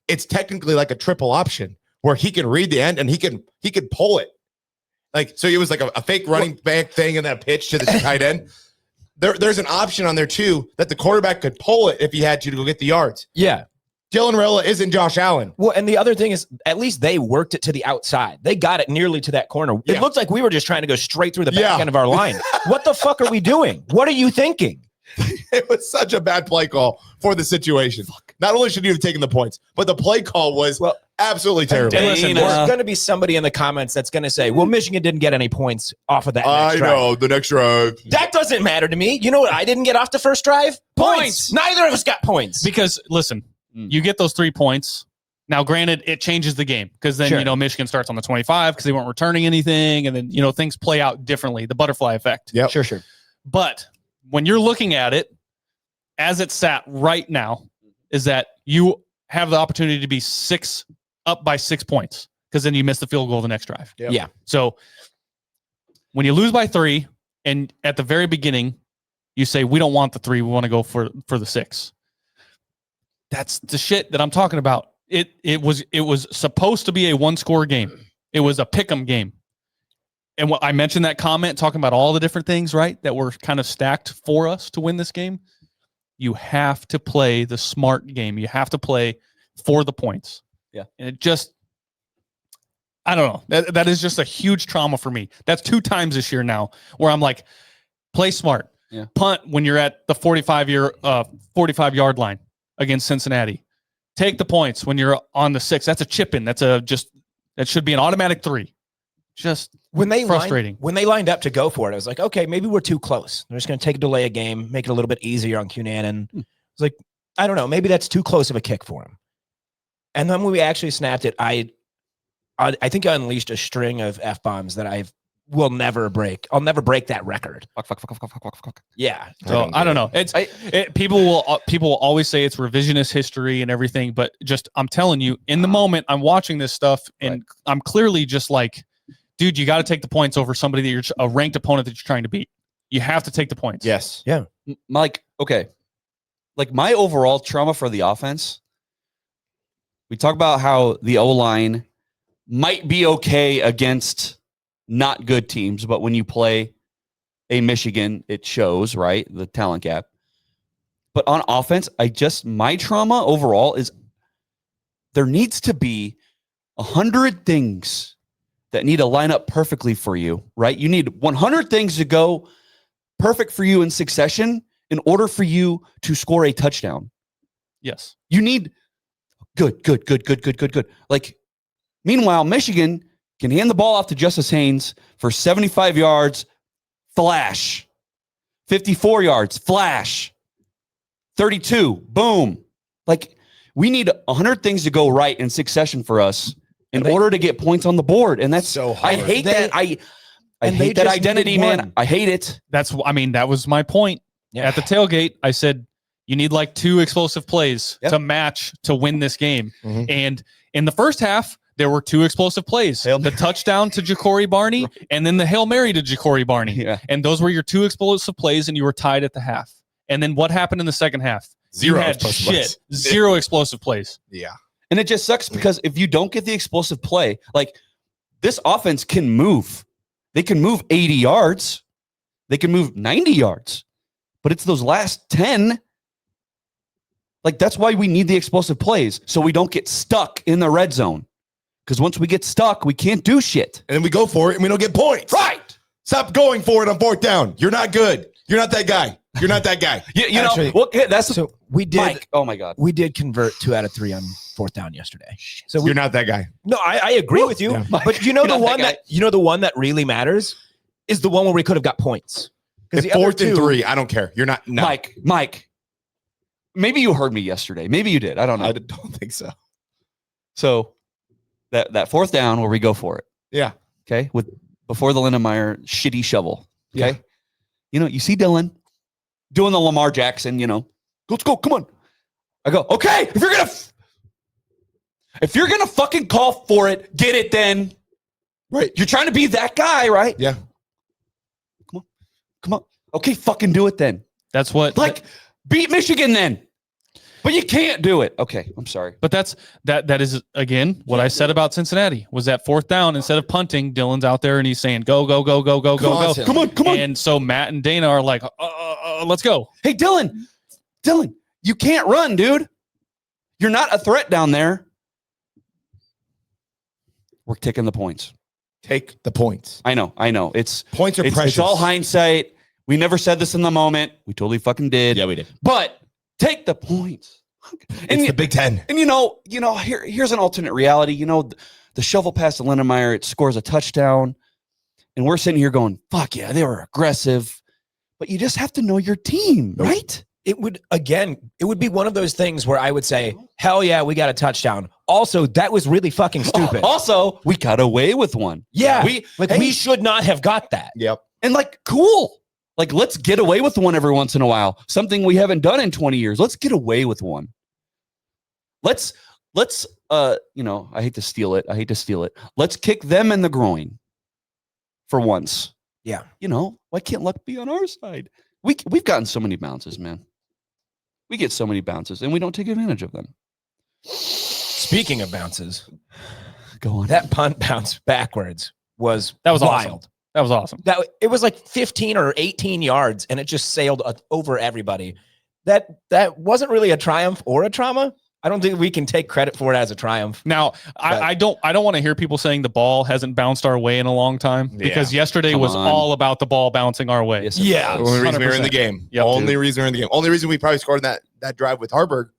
it's technically like a triple option where he can read the end and he can pull it. Like, so it was like a fake running back thing and then a pitch to the tight end. There's an option on there too that the quarterback could pull it if he had to go get the yards. Yeah. Dylan Rella isn't Josh Allen. Well, and the other thing is, at least they worked it to the outside. They got it nearly to that corner. Yeah. It looked like we were just trying to go straight through the back Yeah. end of our line. What the fuck are we doing? What are you thinking? It was such a bad play call for the situation. Not only should you have taken the points, but the play call was absolutely terrible. And listen, Dana. there's going to be somebody in the comments that's going to say, well, Michigan didn't get any points off of that next drive. The next drive. That doesn't matter to me. You know what I didn't get off the first drive? Points. Neither of us got points. Because listen, you get those 3 points. Now, granted, it changes the game because then, Sure. Michigan starts on the 25 because they weren't returning anything. And then, things play out differently, the butterfly effect. Yep. Sure. But when you're looking at it, as it's sat right now, is that you have the opportunity to be up by 6 points because then you miss the field goal the next drive. Yep. Yeah. So when you lose by 3 and at the very beginning, you say, we don't want the 3, we want to go for the 6. That's the shit that I'm talking about. It was supposed to be a 1-score game. It was a pick'em game. And what I mentioned that comment talking about all the different things, right, that were kind of stacked for us to win this game. You have to play the smart game. You have to play for the points. Yeah. And it just, I don't know. That is just a huge trauma for me. That's 2 times this year now where I'm like, play smart. Yeah. Punt when you're at the 45-yard line against Cincinnati. Take the points when you're on the 6. That's a chip in. That should be an automatic 3. Just frustrating. When they lined up to go for it, I was like, okay, maybe we're too close. They're just going to take a delay a game, make it a little bit easier on Cunanan. It's like, I don't know, maybe that's too close of a kick for him. And then when we actually snapped it, I think I unleashed a string of F-bombs that I will never break. I'll never break that record. Fuck. Yeah. So I don't know. People will always say it's revisionist history and everything, but just I'm telling you, in the moment, I'm watching this stuff and I'm clearly just like, dude, you got to take the points over somebody that you're a ranked opponent that you're trying to beat. You have to take the points. Yes. Yeah. Mike, okay. Like my overall trauma for the offense, we talk about how the O-line might be okay against not good teams, but when you play a Michigan, it shows, right? The talent gap. But on offense, my trauma overall is there needs to be 100 things that need to line up perfectly for you, right? You need 100 things to go perfect for you in succession in order for you to score a touchdown. Yes. You need good. Like Meanwhile, Michigan can hand the ball off to Justice Haynes for 75 yards, flash. 54 yards, flash. 32, boom. Like, we need 100 things to go right in succession for us in order to get points on the board. And that's so hard. I hate that. I hate that identity, man. I hate it. That was my point. Yeah. At the tailgate, I said, you need like 2 explosive plays to match to win this game. Mhm. And in the first half, there were 2 explosive plays. The touchdown to Ja'Cory Barney and then the Hail Mary to Ja'Cory Barney. Yeah. And those were your 2 explosive plays, and you were tied at the half. And then what happened in the second half? Zero You had explosive plays. 0 explosive plays. Yeah. And it just sucks because if you don't get the explosive play, like this offense can move. They can move 80 yards. They can move 90 yards. But it's those last 10. Like, that's why we need the explosive plays so we don't get stuck in the red zone. Because once we get stuck, we can't do shit. And then we go for it and we don't get points. Right. Stop going for it on 4th down. You're not good. You're not that guy. You're not that guy. You Actually, know, well, that's So we did. Mike. Oh my God. We did convert 2 out of 3 on 4th down yesterday. So You're not that guy. no, I agree with you. Yeah. But you know You're the not that one guy. the one that really matters is the one where we could have got points. If the other 4th and 3, I don't care. You're not. No, Mike. Maybe you heard me yesterday. Maybe you did. I don't know. I don't think so. So that 4th down where we go for it. Yeah. Okay. Before the Lindenmeyer shitty shovel. Okay. Yeah. You know, you see Dylan doing the Lamar Jackson, you know, let's go. Come on. I go, okay, if you're gonna fucking call for it, get it then. Right. You're trying to be that guy, right? Yeah. Come on. Okay, fucking do it then. That's what Beat Michigan then. But you can't do it. Okay, I'm sorry. But that is again what I said about Cincinnati was that 4th down, instead of punting, Dylan's out there and he's saying go. Constantly. Come on. And so Matt and Dana are like, let's go. Hey, Dylan, you can't run, dude. You're not a threat down there. We're taking the points. Take the points. I know. It's Points are precious. It's all hindsight. We never said this in the moment. We totally fucking did. Yeah, we did. But take the points. It's the Big Ten. And here's an alternate reality. You know, the shovel pass to Lindenmeyer, it scores a touchdown. And we're sitting here going, fuck yeah, they were aggressive. But you just have to know your team, right? it would be one of those things where I would say, hell yeah, we got a touchdown. Also, that was really fucking stupid. Also, we got away with one. Yeah. We we should not have got that. Yep. And cool. Like, let's get away with one every once in a while. Something we haven't done in 20 years. Let's get away with one. Let's I hate to steal it. Let's kick them in the groin for once. Yeah. Why can't luck be on our side? We've gotten so many bounces, man. We get so many bounces and we don't take advantage of them. Speaking of bounces, Go on. that punt bounce backwards was That was wild. awesome. That was awesome. It was like 15 or 18 yards and it just sailed over everybody. That wasn't really a triumph or a trauma. I don't think we can take credit for it as a triumph. Now, I don't want to hear people saying the ball hasn't bounced our way in a long time because yesterday Come was on. all about the ball bouncing our way. Yes, it Yeah. The was. only reason we were in the 100%. game. Yep. Only reason we're in the game. Only reason we probably scored that drive with Harburg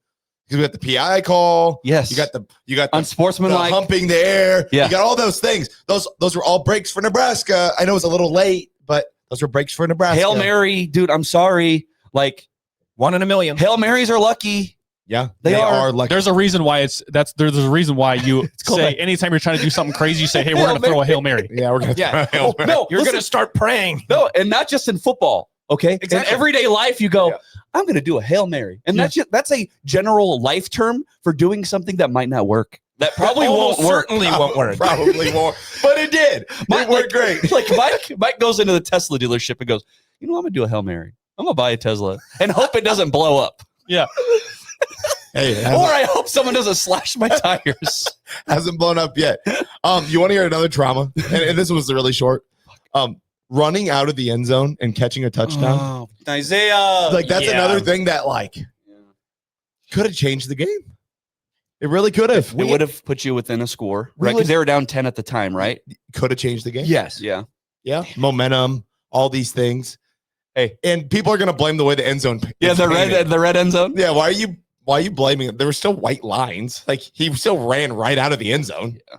because we got the PI call. Yes. You got the the Unsportsmanlike. humping there. Yeah. You got all those things. Those were all breaks for Nebraska. I know it was a little late, but those were breaks for Nebraska. Hail Mary, dude. I'm sorry. Like, 1 in a million. Hail Marys are lucky. Yeah, They are. lucky. There's a reason why there's a reason why you called say a- anytime you're trying to do something crazy, you say, hey, we're going to throw a Hail Mary. Yeah, we're gonna. Yeah. throw a Hail Mary. No, You're listen, going to start praying. no, and not just in football. Okay, Exactly. in everyday life, you go, Yeah. I'm going to do a Hail Mary, and that's a general life term for doing something that might not work. That probably won't Almost work. certainly won't work. Probably won't. But it did. It worked great. Like Mike goes into the Tesla dealership and goes, I'm going to do a Hail Mary. I'm going to buy a Tesla and hope it doesn't blow up. Yeah. Hey, it Or I hope someone doesn't slash my tires. hasn't blown up yet. You want to hear another trauma? And this was really short. Running out of the end zone and catching a touchdown. Oh, Isaiah. Like that's Yeah. another thing that could have changed the game. It really could have. It would have put you within a score, We right? Because would- they were down 10 at the time, right? Could have changed the game. Yes. Yeah. Yeah. Momentum, all these things. Hey. And people are gonna blame the way the end zone. Yeah, is the painted. red end zone. Yeah, why are you blaming it? There were still white lines. Like he still ran right out of the end zone. Yeah.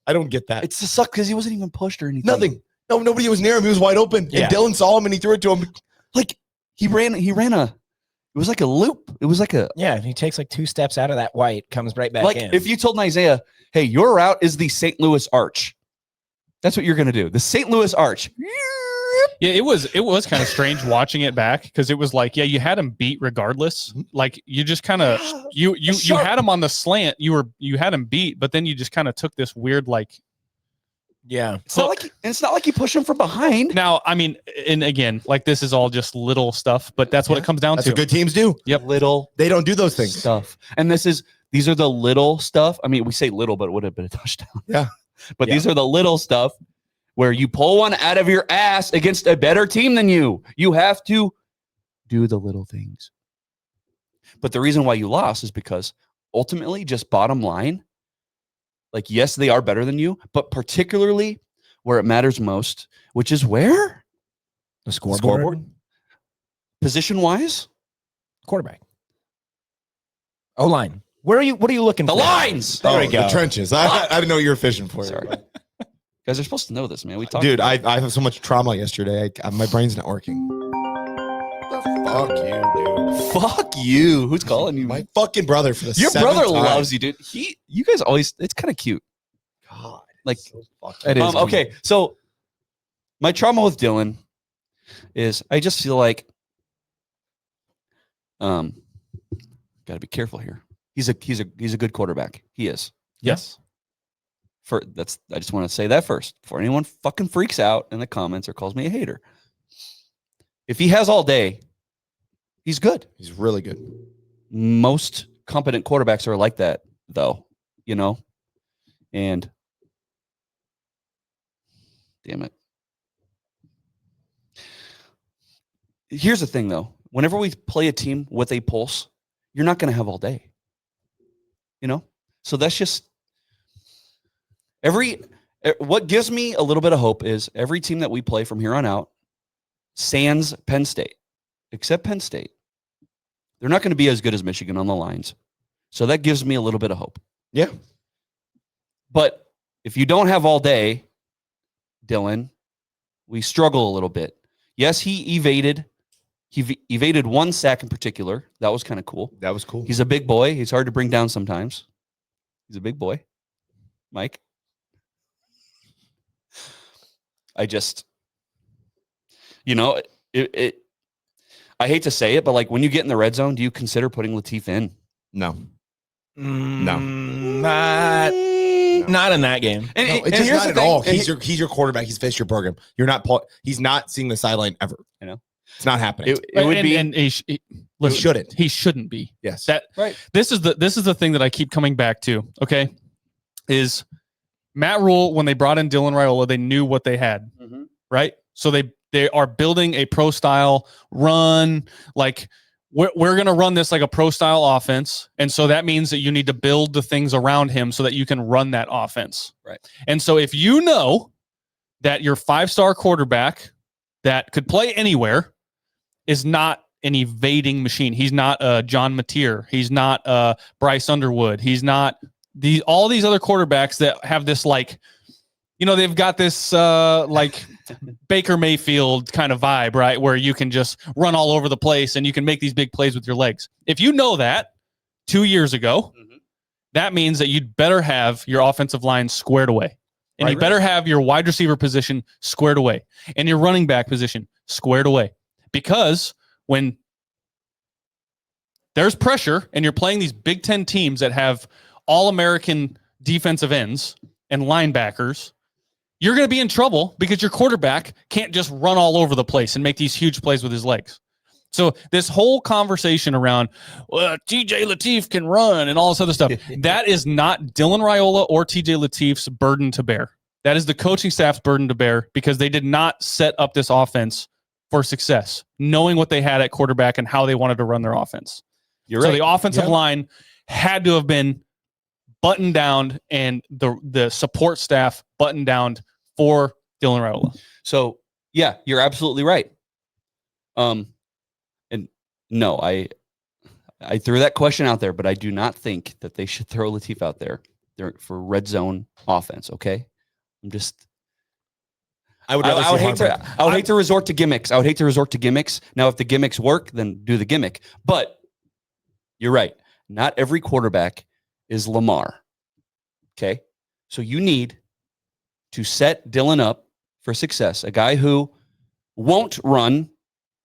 I don't get that. It's just sucked because he wasn't even pushed or anything. Nothing. No, nobody was near him. He was wide open. Yeah. And Dylan saw him and he threw it to him. Like he ran it was like a loop. It was like a Yeah, he takes like 2 steps out of that white, comes right back like in. if you told Isaiah, hey, your route is the St. Louis Arch. That's what you're gonna do. The St. Louis Arch. Yeah, it was kind of strange watching it back because it was like, yeah, you had him beat regardless. Like you just kind of you had him on the slant. You had him beat, but then you just kind of took this weird like. Yeah, It's not like you push him from behind. Now, I mean, and again, like this is all just little stuff, but that's what it comes down That's to. what good teams do. Yep. Little They don't do those things. stuff. And these are the little stuff. I mean, we say little, but it would have been a touchdown. Yeah. But these are the little stuff where you pull one out of your ass against a better team than you. You have to do the little things. But the reason why you lost is because ultimately, just bottom line, like, yes, they are better than you, but particularly where it matters most, which is where? the scoreboard. Position-wise? Quarterback. O-line. What are you looking The for? lines! There we The go. trenches. I didn't know you were fishing for it. Sorry. Guys are supposed to know this, man. We talked Dude, about I have so much trauma yesterday. My brain's not working. Fuck you, dude. Fuck you. Who's calling you? My fucking brother for the Your seventh brother time. loves you, dude. You guys always, it's kind of cute. God, Like, so fucking- It is. okay. So my trauma with Dylan is I just feel like, got to be careful here. He's a good quarterback. He is. Yes. I just want to say that first before anyone fucking freaks out in the comments or calls me a hater. If he has all day, he's good. He's really good. Most competent quarterbacks are like that, though, and damn it. Here's the thing, though. Whenever we play a team with a pulse, you're not going to have all day, so that's just what gives me a little bit of hope is every team that we play from here on out, sans Penn State, except Penn State, they're not going to be as good as Michigan on the lines. So that gives me a little bit of hope. Yeah. But if you don't have all day, Dylan, we struggle a little bit. Yes, he evaded 1 sack in particular. That was kind of cool. That was cool. He's a big boy. He's hard to bring down sometimes. He's a big boy. Mike. I just, I hate to say it, but like when you get in the red zone, do you consider putting Latif in? No. Not in that game. And, No, and it's just here's not the at thing, all. and He's your quarterback. He's faced your program. He's not seeing the sideline ever. I know. It's not happening. it would be. And listen, shouldn't. He shouldn't be. Yes. Right. This is the thing that I keep coming back to. Okay, is Matt Rule when they brought in Dylan Raiola, they knew what they had, right? So they are building a pro style run. Like we're going to run this like a pro style offense, and so that means that you need to build the things around him so that you can run that offense. Right. And so if you know that your 5-star quarterback that could play anywhere is not an evading machine. He's not John Mateer. He's not Bryce Underwood. He's not all these other quarterbacks that have this like, they've got this like Baker Mayfield kind of vibe, right? Where you can just run all over the place and you can make these big plays with your legs. If you know that 2 years ago, that means that you'd better have your offensive line squared away. And you better have your wide receiver position squared away and your running back position squared away. Because when there's pressure and you're playing these Big Ten teams that have all-American defensive ends and linebackers, you're going to be in trouble because your quarterback can't just run all over the place and make these huge plays with his legs. So this whole conversation around TJ Latif can run and all this other stuff, that is not Dylan Raiola or TJ Latif's burden to bear. That is the coaching staff's burden to bear because they did not set up this offense for success, knowing what they had at quarterback and how they wanted to run their offense. You're so right. the offensive line had to have been buttoned down and the support staff buttoned down for Dylan Raiola. So yeah, you're absolutely right. And no, I threw that question out there, but I do not think that they should throw Latif out there. for red zone offense. Okay, I'm just. I would hate to resort to gimmicks. I would hate to resort to gimmicks. Now, if the gimmicks work, then do the gimmick. But you're right. Not every quarterback is Lamar. Okay, so you need to set Dylan up for success. A guy who won't run,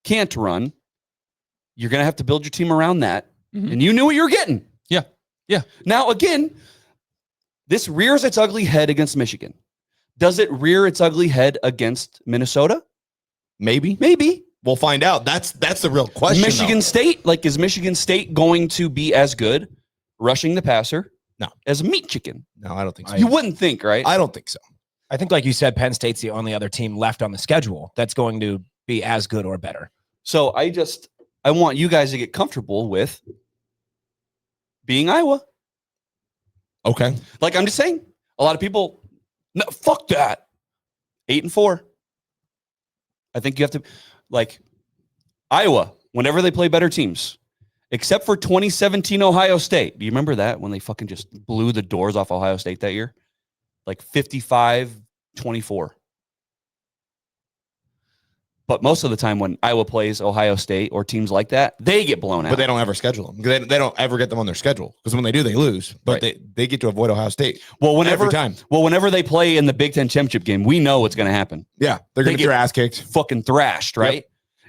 can't run. You're going to have to build your team around that. Mhm. And you knew what you were getting. Yeah. Yeah. Now, again, this rears its ugly head against Michigan. Does it rear its ugly head against Minnesota? Maybe. Maybe. We'll find out. That's the real question. Michigan State, is Michigan State going to be as good rushing the passer? No. As Meat Chicken? No, I don't think so. You wouldn't think, right? I don't think so. I think, like you said, Penn State's the only other team left on the schedule that's going to be as good or better. So I want you guys to get comfortable with being Iowa. Okay. I'm just saying, a lot of people, no, fuck that. 8-4. I think you have to, Iowa, whenever they play better teams, except for 2017 Ohio State. Do you remember that when they fucking just blew the doors off Ohio State that year? 55-24. But most of the time when Iowa plays Ohio State or teams like that, they get blown out. But they don't ever schedule them. They don't ever get them on their schedule because when they do, they lose. But they get to avoid Ohio State. Well, every time. Well, whenever they play in the Big Ten championship game, we know what's going to happen. Yeah, they're going to get their ass kicked. Fucking thrashed, right? Yep.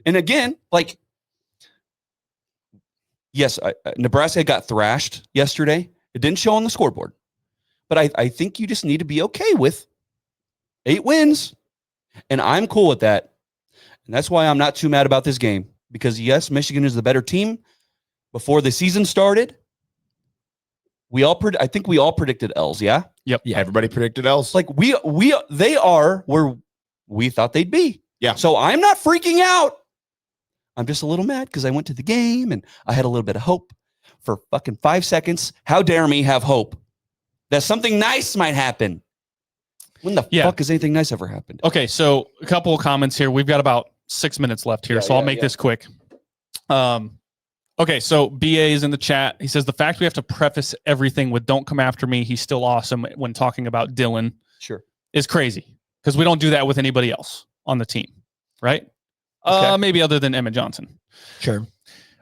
And again, yes, Nebraska got thrashed yesterday. It didn't show on the scoreboard. But I think you just need to be okay with 8 wins. And I'm cool with that. And that's why I'm not too mad about this game. Because, yes, Michigan is the better team. Before the season started, I think we all predicted L's, yeah? Yep. Yeah, everybody predicted L's. They are where we thought they'd be. Yeah. So I'm not freaking out. I'm just a little mad because I went to the game and I had a little bit of hope for fucking 5 seconds. How dare me have hope that something nice might happen? When the fuck has anything nice ever happened? Okay, so a couple of comments here. We've got about 6 minutes left here, so I'll make this quick. Okay, so BA is in the chat. He says, the fact we have to preface everything with "don't come after me, he's still awesome" when talking about Dylan is crazy because we don't do that with anybody else on the team, right? Okay. Maybe other than Emmett Johnson. Sure.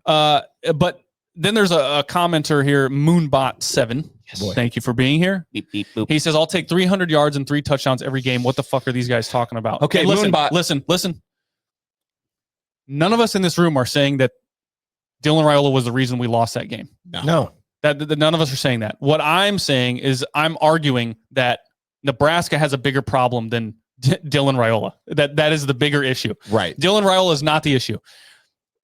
But then there's a commenter here, Moonbot7. Yes. Thank you for being here. Beep, beep, boop. He says, I'll take 300 yards and 3 touchdowns every game. What the fuck are these guys talking about? Okay, hey, listen. None of us in this room are saying that Dylan Raiola was the reason we lost that game. No. That none of us are saying that. What I'm saying is I'm arguing that Nebraska has a bigger problem than Dylan Raiola. That is the bigger issue. Right. Dylan Raiola is not the issue.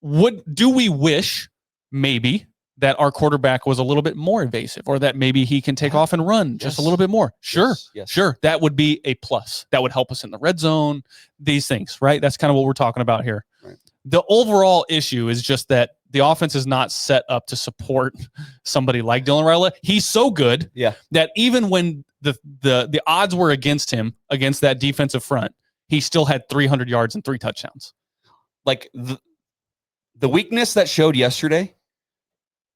Do we wish maybe that our quarterback was a little bit more evasive, or that maybe he can take off and run just a little bit more? Sure. Yes. Sure. That would be a plus. That would help us in the red zone, these things, right? That's kind of what we're talking about here. Right. The overall issue is just that the offense is not set up to support somebody like Dylan Raiola. He's so good that even when the odds were against him, against that defensive front, he still had 300 yards and 3 touchdowns. The weakness that showed yesterday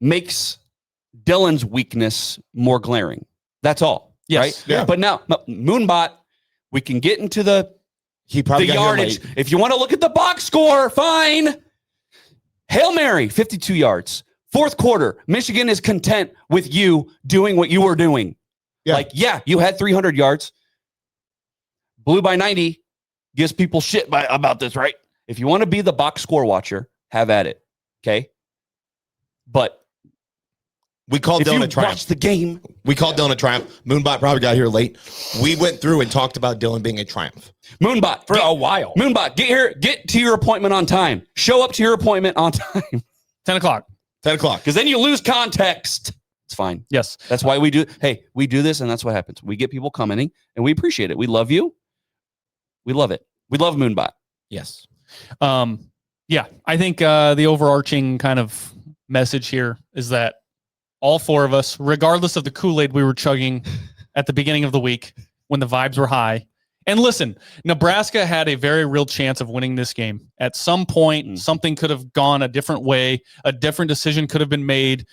makes Dylan's weakness more glaring. That's all. Yes. Right? Yeah. But now, Moonbot, we can get into the yardage. If you want to look at the box score, fine. Hail Mary, 52 yards. Fourth quarter, Michigan is content with you doing what you were doing. Yeah. You had 300 yards. Blew by 90. Gives people shit about this, right? If you want to be the box score watcher, have at it. Okay? But we called Dylan a triumph. Watch the game. We called Dylan a triumph. Moonbot probably got here late. We went through and talked about Dylan being a triumph. Moonbot. For a while. Moonbot, get here. Get to your appointment on time. Show up to your appointment on time. 10 o'clock. 10 o'clock. Because then you lose context. It's fine. Yes. That's why we do. Hey, we do this, and that's what happens. We get people commenting, and we appreciate it. We love you. We love it. We love Moonbot. Yes. Yeah. I think the overarching kind of message here is that all 4 of us, regardless of the Kool-Aid we were chugging at the beginning of the week when the vibes were high. And listen, Nebraska had a very real chance of winning this game. At some point, something could have gone a different way. A different decision could have been made.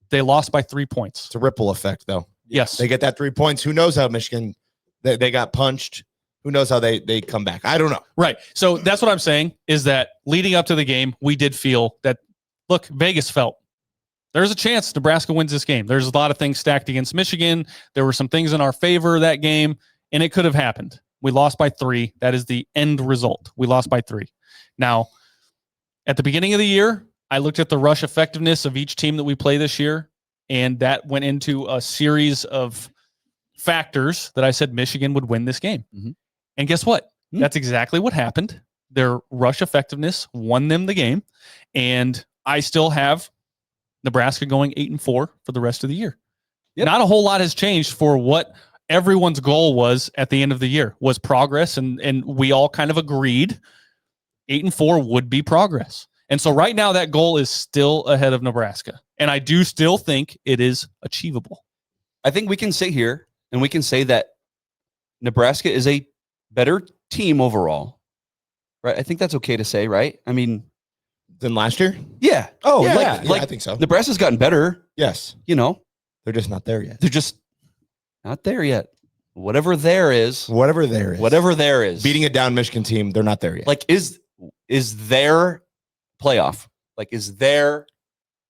They lost by 3 points. It's a ripple effect, though. Yes. They get that 3 points. Who knows how Michigan they got punched? Who knows how they come back? I don't know. Right. So that's what I'm saying is that leading up to the game, we did feel that, look, Vegas felt there's a chance Nebraska wins this game. There's a lot of things stacked against Michigan. There were some things in our favor that game, and it could have happened. We lost by 3. That is the end result. We lost by 3. Now, at the beginning of the year, I looked at the rush effectiveness of each team that we play this year, and that went into a series of factors that I said Michigan would win this game. Mhm. And guess what? Hmm. That's exactly what happened. Their rush effectiveness won them the game. And I still have Nebraska going 8-4 for the rest of the year. Yep. Not a whole lot has changed for what everyone's goal was at the end of the year, was progress. And we all kind of agreed 8-4 would be progress. And so right now that goal is still ahead of Nebraska. And I do still think it is achievable. I think we can sit here and we can say that Nebraska is a better team overall, right? I think that's okay to say, right? I mean, Than last year? yeah. Oh, Yeah, yeah. I think so. Nebraska's gotten better, Yes. you know, They're just not there yet. they're just not there yet. Whatever there is, Whatever there is. Beating a down Michigan team, they're not there yet. like is their playoff, like is their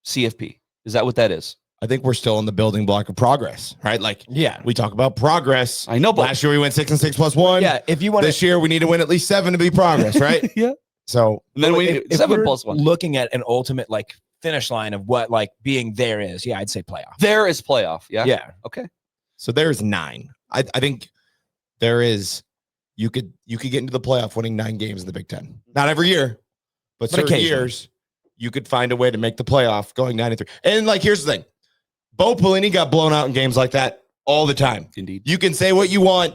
CFP? Is that what that is? I think we're still in the building block of progress, right? Like Yeah. we talk about progress. I know, but Last year we went 6-6 plus 1. Yeah. If you want This year we need to win at least 7 to be progress, right? yeah. So And then we if 7 we're plus 1. looking at an ultimate like finish line of what like being there is, yeah, I'd say playoff. There is playoff. Yeah. Yeah. Okay. So there's 9. I think there is you could get into the playoff winning 9 games in the Big Ten. Not every year, but certain occasionally. years you could find a way to make the playoff going 9-3. And like here's the thing. Bo Pelini got blown out in games like that all the time. Indeed. You can say what you want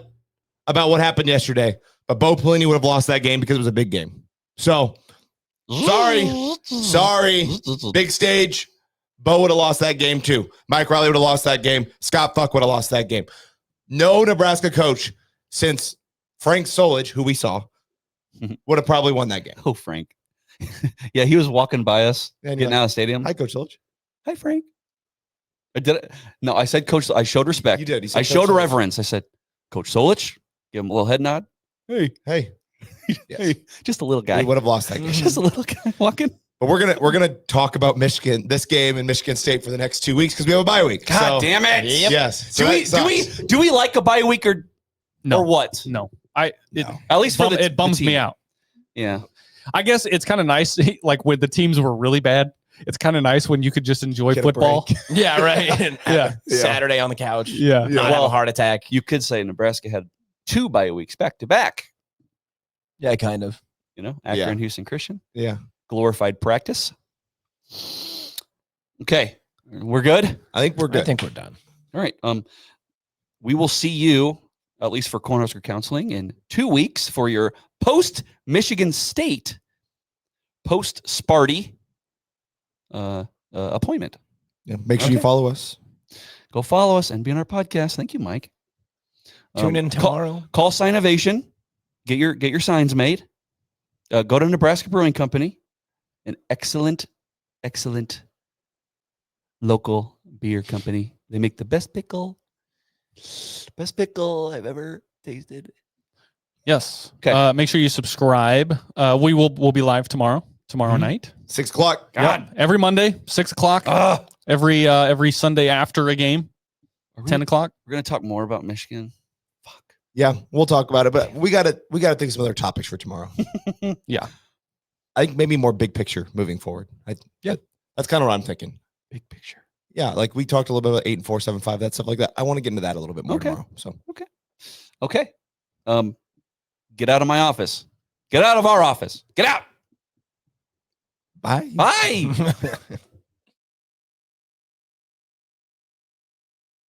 about what happened yesterday, but Bo Pelini would have lost that game because it was a big game. So sorry, big stage. Bo would have lost that game too. Mike Riley would have lost that game. Scott Fuck would have lost that game. No Nebraska coach since Frank Solich, who we saw, would have probably won that game. Oh, Frank. Yeah, he was walking by us, And you're getting out of the stadium. Hi, Coach Solich. Hi, Frank. I did it. No, I said, Coach. I showed respect. You did. You said I showed Coach Solich. reverence. I said, Coach Solich. Give him a little head nod. Hey, Hey, yes. hey, just a little we guy. would have lost that game. Just a little guy walking. But we're gonna talk about Michigan, this game in Michigan State for the next 2 weeks because we have a bye week. God So, damn it! Yes. Do we like a bye week or No. what? No. It At least for it bums me out. Yeah. I guess it's kind of nice, like when the teams were really bad. It's kind of nice when you could just enjoy Get a football. Yeah, right. And Yeah. Saturday on the couch. Yeah. Not have a heart attack. You could say Nebraska had 2 bye weeks back to back. Yeah, kind of. You know, Akron, Houston Christian, Yeah. glorified practice. Okay, we're good. I think we're good. I think we're done. All right. We will see you at least for Cornhusker Counseling in 2 weeks for your post Michigan State, post Sparty appointment. Yeah, make sure you follow us. Go follow us and be on our podcast. Thank you, Mike. Tune in tomorrow. Call Sign Ovation. Get your signs made. Go to Nebraska Brewing Company, an excellent local beer company. They make the best pickle I've ever tasted. Yes. Okay. Make sure you subscribe. We'll be live tomorrow night. 6 o'clock. God. Every Monday, 6 o'clock. Every Sunday after a game, 10 o'clock. We're gonna talk more about Michigan. Fuck. Yeah, we'll talk about it, but we gotta think of some other topics for tomorrow. Yeah. I think maybe more big picture moving forward. That's kind of what I'm thinking. Big picture. Yeah, like we talked a little bit about 8-4, 7-5, that stuff like that. I want to get into that a little bit more Okay. tomorrow. So Okay. Get out of my office. Get out of our office. Get out. bye. Bye.